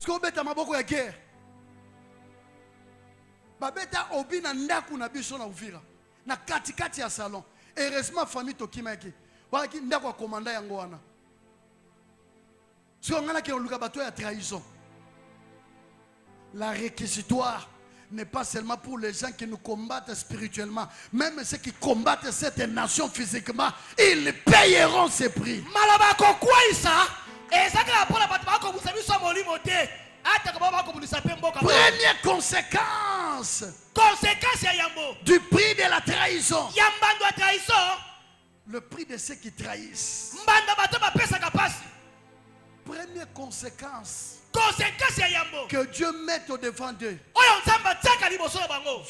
Ce qu'on bête à ma beaucoup de guerre. Babeta obina ndaku na biso na Uvira. Na katikati ya salon. Heureusement famille tokimaki. Waki ndaku commanda yango wana. Si on a qui luka bato ya trahison. La réquisitoire n'est pas seulement pour les gens qui nous combattent spirituellement, même ceux qui combattent cette nation physiquement, ils payeront ce prix. Première conséquence du prix de la trahison. Le prix de ceux qui trahissent. Première conséquence que Dieu mette au devant d'eux.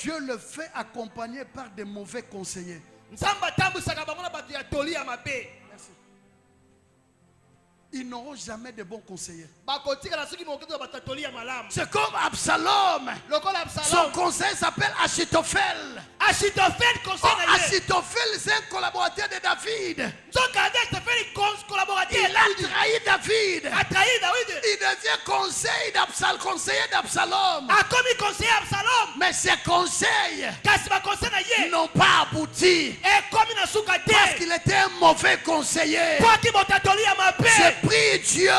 Dieu le fait accompagner par des mauvais conseillers. Merci. Ils n'auront jamais de bons conseillers. C'est comme Absalom. Son conseil s'appelle Achitophel. Achitophel, c'est un collaborateur de David. Il a trahi David. Il devient conseiller d'Absalom. Mais ses conseils n'ont pas abouti. Parce qu'il était un mauvais conseiller. Je prie Dieu,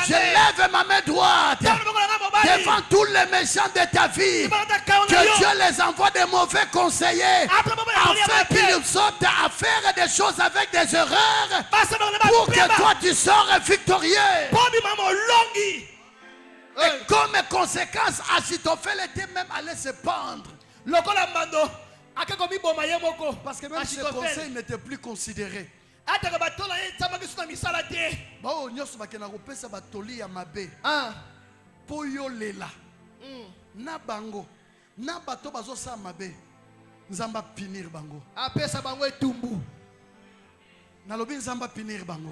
je lève ma main droite devant tous les méchants de ta vie, que Dieu les envoie des mauvais conseillers afin qu'ils sortent à faire des choses avec des erreurs pour que toi tu sors victorieux. Et comme conséquence, Achitophel était même allé se pendre. Parce que même ses conseils n'étaient plus considérés. Bao nyoso bakena kopesa batoli ya mabe. Po yo lela. Na bango. Na bato bazo sa mabe. Nzamba pinir bango. Apesa bango etumbu. Na lobi nzamba pinir bango.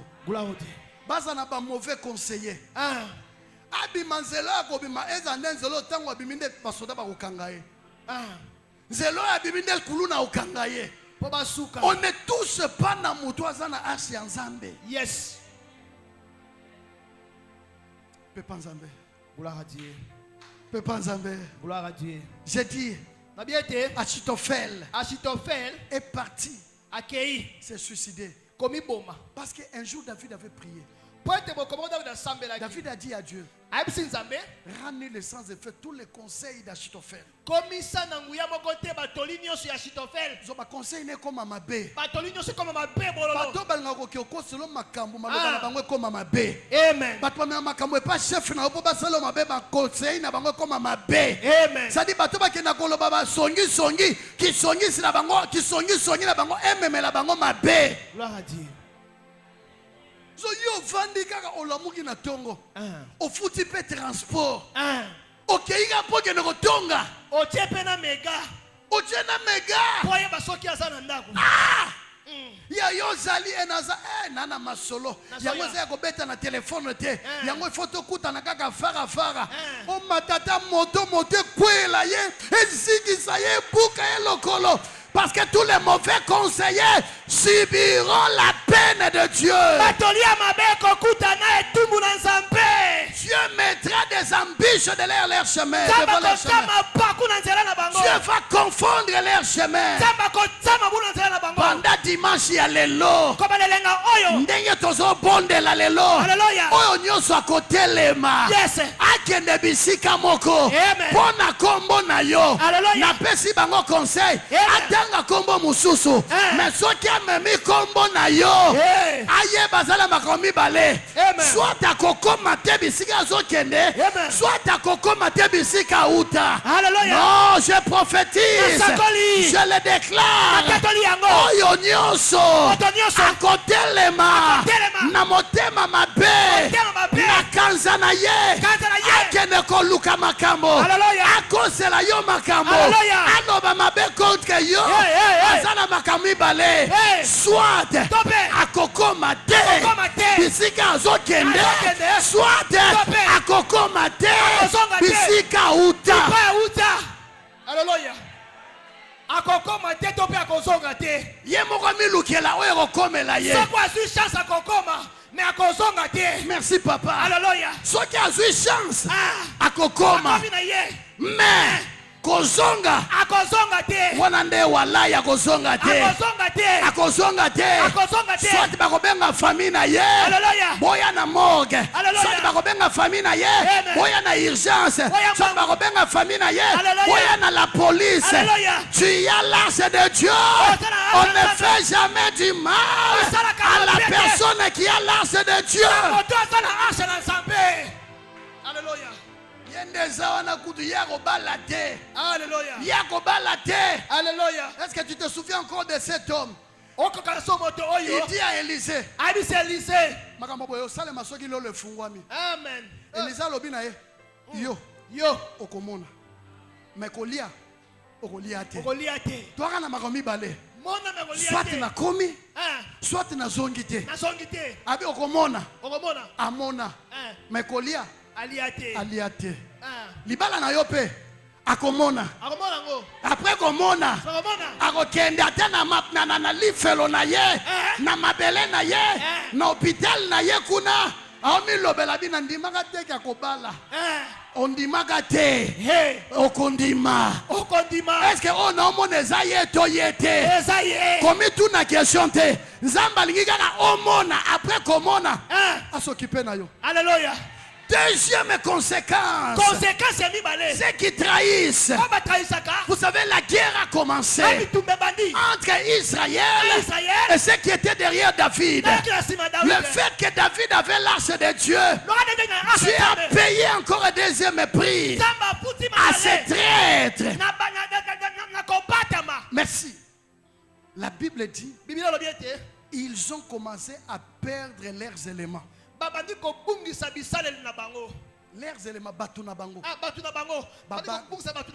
Baza na ba mauvais conseiller. Abi manzela ko bima eza nzelo tango abiminde basoda ba kokanga ye. Nzelo abiminde kuluna okangaye. On ne touche pas na mutuazana ashi nzambe. Yes. Papa Nzambe. Gloire à Dieu. Papa Nzambe. Gloire à Dieu. J'ai dit. Achitophel est parti. S'est suicidé. Parce qu'un jour David avait prié. David a dit à Dieu, ramenez les sans effet tous les conseils d'Achitophel. Zoba conseil n'est comme ma bé. Bato balngo kioko selon makambo maloba na bango comme ma bé. Amen. Bato na makambo pas chef na obo basalo mabe ba conseil na bango comme ma bé. Amen. Ça dit bato ba kena koloba ba songi ki songi sina bango ki songi na bango ememela bango ma bé. Gloire à Dieu. So yo vandi kaka olamuki na tongo. Ofuti pe transport. Okeiga poke no tonga. Ochepe na mega. Ochena mega. Poye basoki azana ndako. Ya yo zali enaza nana masolo. Yango za ko beta na téléphone te. Yango photo kuta na kaka fara. O matata moto kwela ye. Eziki sa ye buka ye lokolo. Parce que tous les mauvais conseillers subiront la peine de Dieu. Dieu mettra des embûches de leur chemin. Dieu va confondre leur chemin. Pendant dimanche, il y a l'élo. Ndenge tozo bonde la l'élo. Oyo nyoso akote lema. Akende bisika moko. Pona kombo na yo. Na pesi bango conseil. Atanga kombo mususu. Mais soki amemi kombo na yo. Aye bazala makomi bale. Soit akoko mate bisika zo kende. Soit akoko mate bisika uta. Non, je prophétise. Je le déclare. Oyo nyonso akotelema na motema mabe na kanza na ye akende koluka makambo akosela yo makambo aloba mabe contre yo azana makambo ibale soit akokoma te bisika azokende soit akokoma te bisika uta. Alléluia. Akokoma teto pe akozonga te. Ye moko milukela oyo komela ye. Soko asu chance akokoma Mais akozonga te. Merci papa. Alléluia. Soki azwi chance. Ah. Akokoma. Akomi na ye. Mais kozonga. Akozonga te. Wana nde walaya akozonga te. Akozonga te. Akozonga te. Akozonga te. Soit bakobenga famille na ye. Alléluia. Boya na morgue. Alléluia. Soit bakobenga famille na ye. Amen. Boya na urgence. Boya Soit bakobenga famille na ye. Alléluia. Boya na la police. Alléluia. Tu y as l'arche de Dieu. On ne fait jamais du mal à la personne qui a l'arche de Dieu. Alléluia. Alléluia. Alléluia. Est-ce que tu te souviens encore de cet homme? Il Il dit à Élisée. Amen. Élisée lobi na ye. Yo. Okomona. Mais kolia. Okolia te. Toi na makomi bale. Soit na komi. Soit na zongi te. Abi okomona. Amona. Mais kolia. Aliate. Libala na yo pe. Akomona. Après komona. Akokende ate na lifelo na ye. Na mabele na ye. Na hôpital na ye kuna. Aomi lobela bina ndimaka te ka kobala. Ondimaka te. Okondima. Est-ce que on a mon ezaye to yete? Comme tout na question te. Nzamba lingi kaka omona après komona. A s'occuper na yo. Alléluia. Deuxième conséquence. Ceux qui trahissent. Vous savez, la guerre a commencé entre Israël et ceux qui étaient derrière David. Le fait que David avait l'arche de Dieu, Dieu a payé encore un deuxième prix à ces traîtres. Merci. La Bible dit, ils ont commencé à perdre leurs éléments. Leurs éléments batu na bango.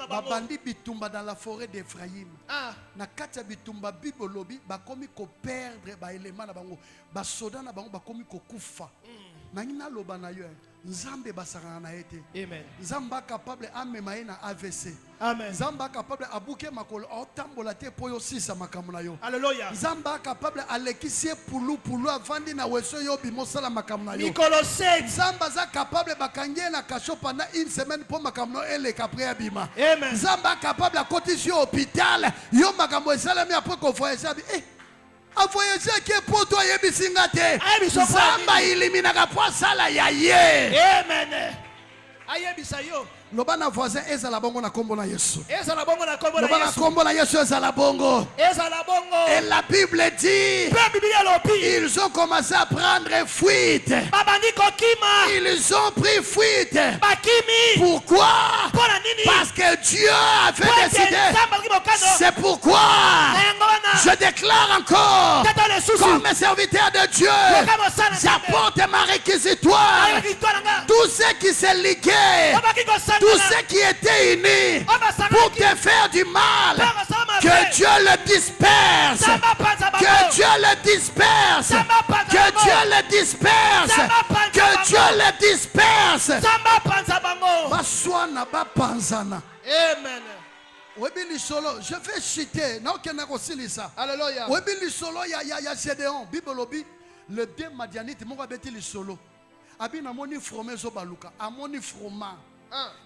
Babandi bitumba dans la forêt d'Ephraïm. Na katia bitumba bibolobi bakomi ko perdre ba éléments na bango. Ba soda na bango bakomi ko kufa. Na ngina loba na yo. Nzambe basara na ete. Amen. Nzamba capable amema na AVC. Amen. Nzamba capable abuke makolo otambola te poyo sisa makambo na yo. Alléluia. Nzamba capable alekisie pulu avandi na weso yo bimosala makambo na yo. Mikolo 7. Nzamba za capable bakangie na kasho pendant une semaine pour makambo ele kapre abima. Amen. Nzamba capable akotisi yo hôpital yo makambo esalami après ko voyager abi a voyager ke poto yebisinga te. Nzamba eliminaka po sala ya ye. Amen. Ayebisa yo. Lobana voisin ezala bongo na kombo na Yesu. Ezala bongo na kombo na Lobana Yesu. kombo na Yesu ezala bongo. Ezala bongo. Et la Bible dit, ils ont commencé à prendre fuite. Ils ont pris fuite. Pourquoi? Parce que Dieu avait décidé. C'est pourquoi je déclare encore, comme serviteur de Dieu, j'apporte ma réquisitoire. Tous ceux qui se liguaient, tous ceux qui étaient unis pour te faire du mal, que Dieu le disperse. Que Dieu le disperse. Que Dieu le disperse. Que Dieu le disperse. Baswana bapanzana. Amen. Je vais citer. Alléluia. Il y a Gédéon. Bible lobby. Le deux Madianites. Mon abeti li solo. Abina moni fromé zo baluka. Amoni froma.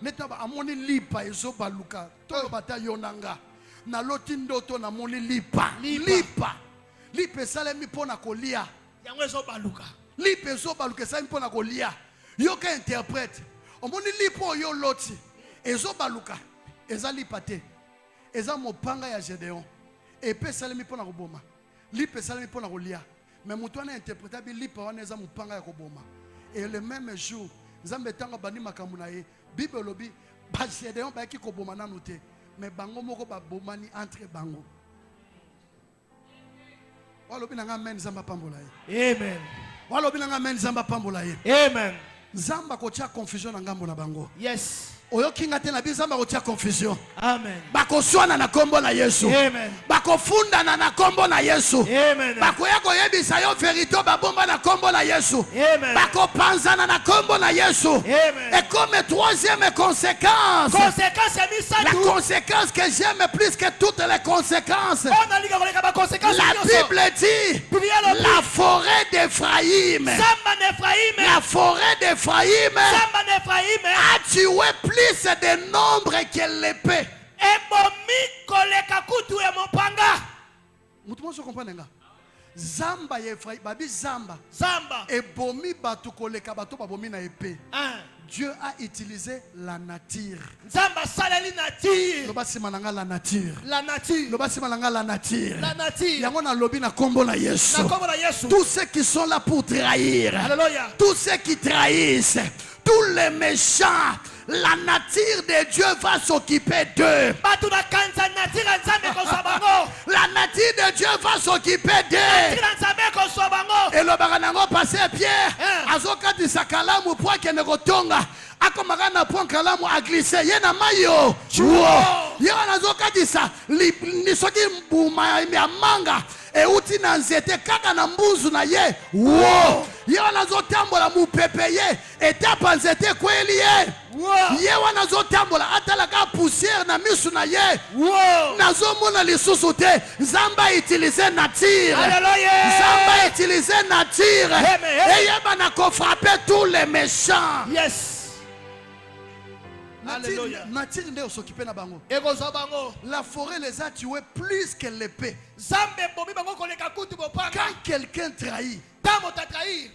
Netaba amoni lipa ezo baluka. Tolo bata yonanga. Na loti ndoto na moni lipa. Lipa esalemi pona kolia. Yango ezo baluka. Lipa ezo baluka esalemi pona kolia. Yo ka interprète. Omoni lipa yo loti. Ezo baluka. Eza lipa te. Eza mopanga ya Gédéon. Epe esalemi pona koboma. Lipa esalemi pona kolia. Mais mutwana interpréta bi lipa wana eza mopanga ya koboma. Et le même jour, Nzambe tanga bani makambo na ye. Bible lobi ba Gédéon ba ki koboma nanu te. Mais bango moko ba bomani entre bango. Walobi nanga men Nzamba pambola ye. Amen. Walobi nanga men Nzamba pambola ye. Amen. Nzamba ko tia confusion na ngambo na bango. Yes. oyokinga te na bizamba kotia confusion. Amen. Bakoswana na kombo na Yesu. Amen. Bakofundana na kombo na Yesu. Amen. Bakoya koyebisa yo verité babomba na kombo na Yesu. Amen. Bakopanzana na kombo na Yesu. Amen. Et comme troisième conséquence, la conséquence que j'aime plus que toutes les conséquences, la Bible dit la forêt d'Éphraïm. La forêt d'Éphraïm a tué plus de nombre que l'épée. Zamba Ephraïm, babi Zamba. Et bomi batu koleka batu babomi na épée. Dieu a utilisé la nature. Zamba salali nature. Loba simananga la nature. La nature. Loba simananga la nature. La nature. Yango na lobi na kombo na Yesu. Na kombo na Yesu. Tous ceux qui sont là pour trahir. Alléluia. Tous ceux qui trahissent. Tous les méchants. La nature de Dieu va s'occuper d'eux. La nature de Dieu va s'occuper d'eux. Et le baranango passé Pierre. Azoka di sakalamu pour que ne rotonga. Akomagana pour kalamu a glissé. Yena mayo. Yena azoka di sa. Nisoki mbuma ya manga. E uti na nzete kaka na mbuzu na ye. Wow. Ye wanazotambola mupepe ye. Etapa nzete kweli ye. Wow. Ye wanazotambola atala ka poussière na misu na ye. Wow. Nazomona lisusu te. Zamba utiliser nature. Alléluia. Zamba utiliser nature. Et ye banako frapper tous les méchants. Yes. Alléluia. Nature nde s'occuper na bango. La forêt les a tués plus que l'épée. Quand quelqu'un trahit,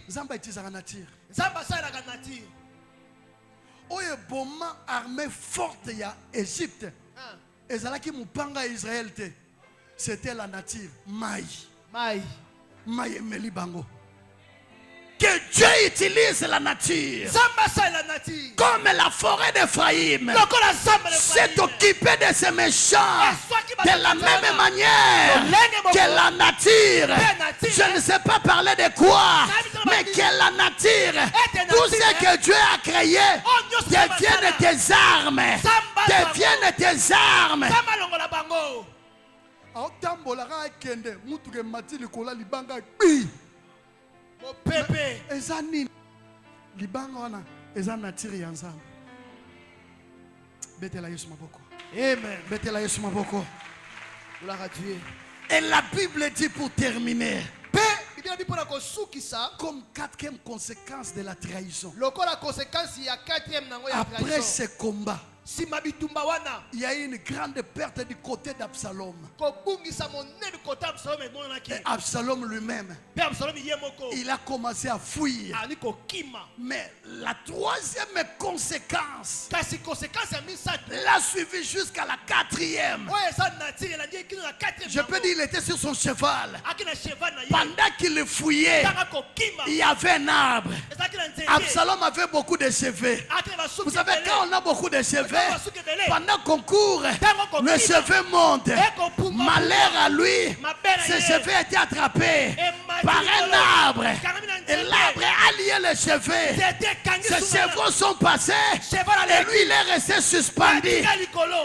Zamba utilise la nature. Oye boma armée forte ya Égypte. Ezalaki mupanga Israël te. C'était la nature. Maï emeli bango. Que Dieu utilise la nature. Comme la forêt d'Éphraïm s'est occupé de ces méchants de la même manière que la nature. Je ne sais pas parler de quoi, mais que la nature, tout ce que Dieu a créé deviennent tes armes. Deviennent tes armes. Pepe ezani libanga wana eza nature ya Nzambe. Betela Yesu maboko. Amen. Betela Yesu maboko. Gloire à Dieu. Et la Bible dit pour terminer, comme quatrième conséquence de la trahison, après après ce combat, il y a eu une grande perte du côté d'Absalom. Et Absalom lui-même, il a commencé à fuir. Mais la troisième conséquence l'a suivi jusqu'à la quatrième. Je peux dire qu'il était sur son cheval. Pendant qu'il fouillait, il y avait un arbre. Absalom avait beaucoup de cheveux. Vous savez, quand on a beaucoup de cheveux, pendant qu'on court, le cheveu monte. Malheur à lui, ses cheveux étaient attrapés par un arbre. Et l'arbre a lié les cheveux. Ses cheveux sont passés. Et lui, il est resté suspendu.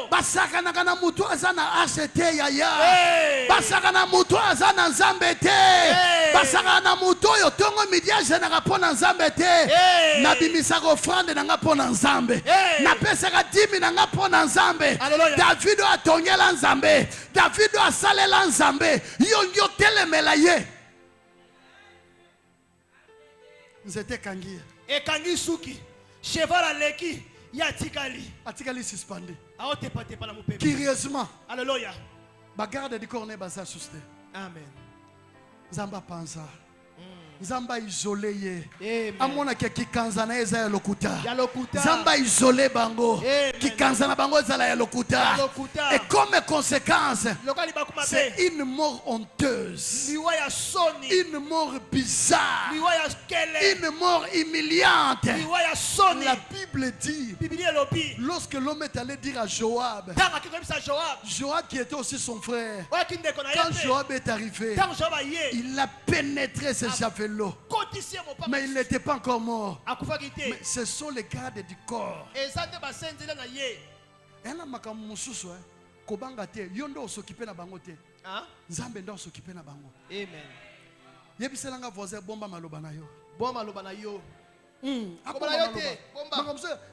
Basakana mutu azana acheté yaya. Basakana mutu azana nzambete. Basakana mutu yotongo midia jenera pona nzambete. Nabimisa offrande nanga pona nzambe. Napesaka dimi nanga pona nzambe. David a tongela nzambe. David a salela nzambe. Yo telemela ye. Nzete kangi. Et kangi suki. Cheval aleki. Atikali suspendu. Curieusement. Curieusement. Alléluia. Bagarde du cornet basa suste. Amen. Zamba panza. Zamba isolé ye. Amona ke kikanzana eza ya lokuta. Zamba isolé bango. Kikanzana bango eza ya lokuta. Et comme conséquence, c'est une mort honteuse. Une mort bizarre. Une mort humiliante. La Bible dit, lorsque l'homme est allé dire à Joab, Joab qui était aussi son frère, quand Joab est arrivé, il a pénétré ses cheveux. avait l'eau. Mais il n'était pas encore mort. Mais ce sont les gardes du corps. Et là, makambo mususu kobanga te yondo s'occuper na bango te. Nzambe ndo s'occuper na bango. Amen. Yebiselanga voisin bomba maloba na yo. Bomba maloba na yo.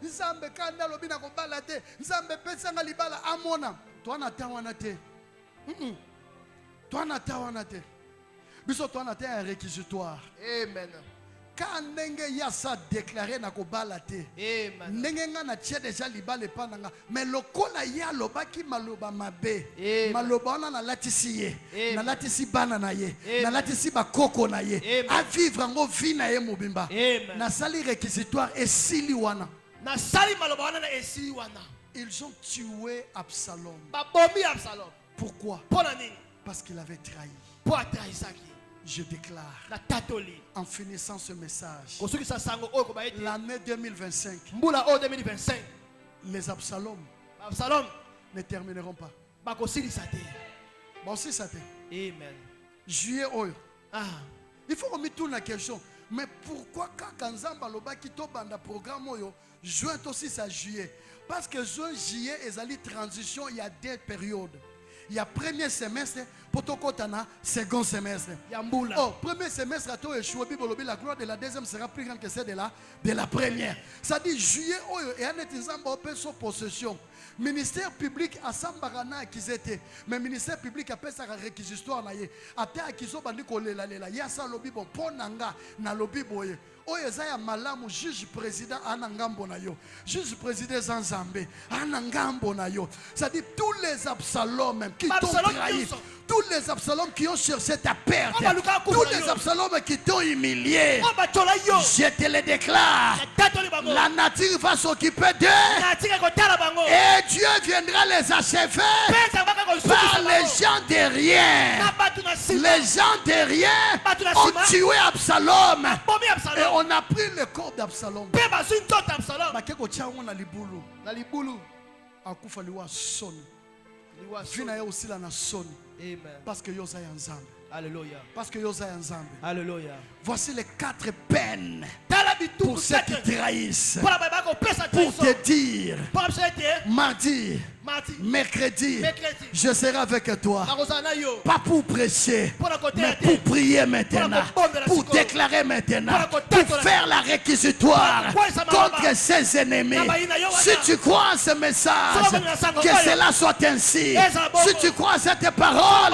Nzambe kanda lobi na kobala te. Nzambe pesanga libala amona. Toi na tawana te. Toi na tawana te. Biso toi na te un réquisitoire. Amen. Quand nenge yasa déclaré na kobala te. Amen. Nenge nga na tie déjà libala epananga. Mais lokola ya lobaki maloba mabe. Maloba ona na latisi ye. Na latisi bana na ye. Na latisi bakoko na ye. A vivre ngo vie na ye mobimba. Na sali réquisitoire esili wana. Na sali maloba wana na esili wana. Ils ont tué Absalom. Babomi Absalom. Pourquoi? Parce qu'il avait trahi. Je déclare, en finissant ce message, l'année 2025, les Absaloms ne termineront pas. Amen. Juillet oyo. Il faut remettre tout la question. Mais pourquoi quand Nzamba loba ki to banda programme oyo juin aussi ça juillet? Parce que juin juillet est allé transition, il y a deux périodes. Il y a premier semestre, potokotana, second semestre. Oh, premier semestre, la gloire de la deuxième sera plus grande que celle de la première. Ça dit juillet, et en est son possession. Ministère public à Sambarana qui était, mais ministère public a fait sa réquisitoire là. A terre qui sont bandits collés là, il y a ça lobby bon ponanga na lobby boye. Oyezaya malamu juge président anangambo na yo. Juge président Zanzambe anangambo na yo. Ça dit tous les Absalom qui t'ont trahi. Tous les Absalom qui ont cherché ta perte. Tous les Absalom qui t'ont humilié. Je te le déclare. La nature va s'occuper d'eux. Et Dieu viendra les achever par les gens de rien. Les gens de rien ont tué Absalom. Et on a pris le corps d'Absalom. Parce que Yosa est ensemble. Alléluia. Parce que Yosa est ensemble. Alléluia. Voici les 4 peines pour ceux qui trahissent. Pour te dire, mardi, mercredi, je serai avec toi. Pas pour prêcher, mais pour prier maintenant. Pour déclarer maintenant. Pour faire la réquisitoire contre ses ennemis. Si tu crois en ce message, que cela soit ainsi. Si tu crois en cette parole,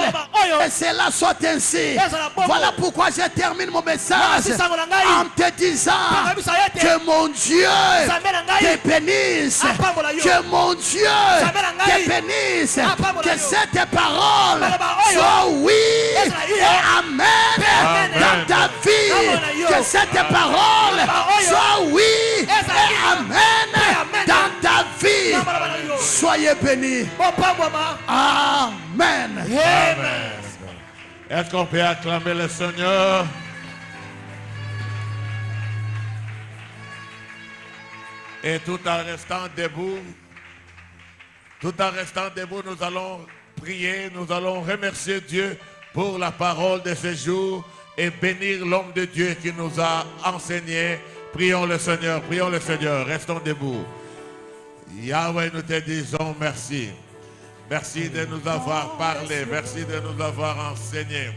que cela soit ainsi. Voilà pourquoi je termine mon message en te disant que mon Dieu te bénisse. Que mon Dieu te bénisse. Que cette parole soit oui et amen dans ta vie. Que cette parole soit oui et amen dans ta vie. Soyez bénis. Amen. Amen. Est-ce qu'on peut acclamer le Seigneur? Et tout en restant debout, nous allons prier, nous allons remercier Dieu pour la parole de ce jour et bénir l'homme de Dieu qui nous a enseigné. Prions le Seigneur, restons debout. Yahweh, nous te disons merci. Merci de nous avoir parlé, merci de nous avoir enseigné,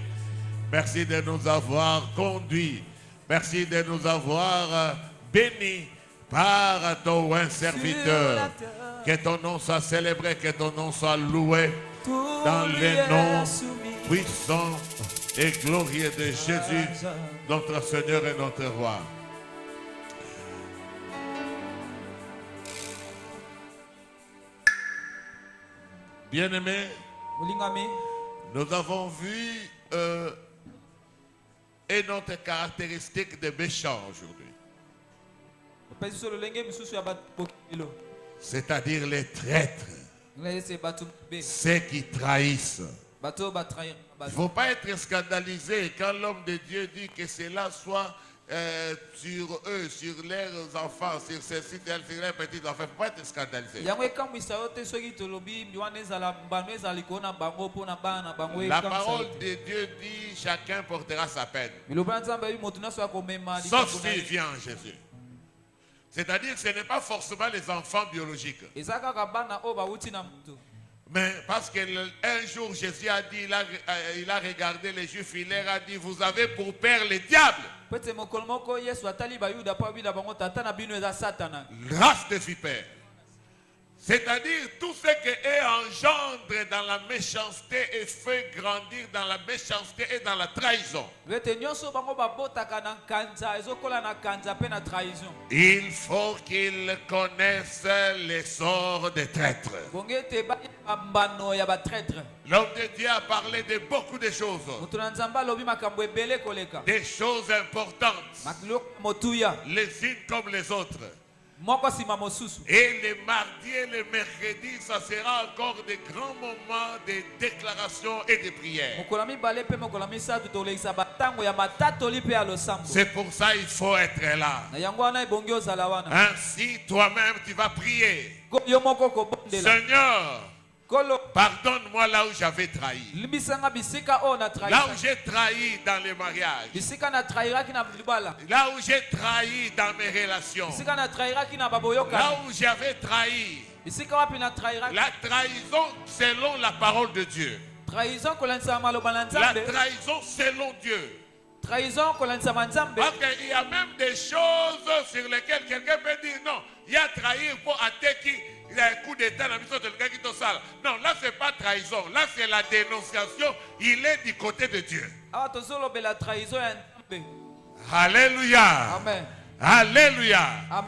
merci de nous avoir conduits, merci de nous avoir bénis par ton serviteur. Que ton nom soit célébré, que ton nom soit loué dans les noms puissants et glorieux de Jésus, notre Seigneur et notre Roi. Bien-aimés, nous avons vu une autre caractéristique des méchants aujourd'hui. C'est-à-dire les traîtres, ceux qui trahissent. Il ne faut pas être scandalisé quand l'homme de Dieu dit que cela soit sur eux, sur leurs enfants, sur ceux-ci, sur leurs petits enfants. Il ne faut pas être scandalisé. La parole de Dieu dit chacun portera sa peine. Sauf s'il vient en Jésus. C'est-à-dire que ce n'est pas forcément les enfants biologiques. Mais parce qu'un jour Jésus a dit, il a regardé les Juifs, il leur a dit, vous avez pour père le diable. Race de vipères. C'est-à-dire tout ce qui est engendre dans la méchanceté et fait grandir dans la méchanceté et dans la trahison. Il faut qu'ils connaissent les sorts des traîtres. L'homme de Dieu a parlé de beaucoup de choses. Des choses importantes. Les unes comme les autres. Et les mardis et les mercredis, ça sera encore de grands moments de déclaration et de prière. C'est pour ça qu'il faut être là. Ainsi, toi-même, tu vas prier. Seigneur, pardonne-moi là où j'avais trahi. Là où j'ai trahi dans les mariages. Là où j'ai trahi dans mes relations. Là où j'avais trahi. La trahison selon la parole de Dieu. La trahison selon Dieu. Parce qu'il y a même des choses sur lesquelles quelqu'un peut dire non, il y a trahi pour attaquer. Il y a un coup d'état dans la mission de quelqu'un qui te sale. Non, là c'est pas trahison. Là c'est la dénonciation. Il est du côté de Dieu. Alléluia. Amen. Alléluia. Amen.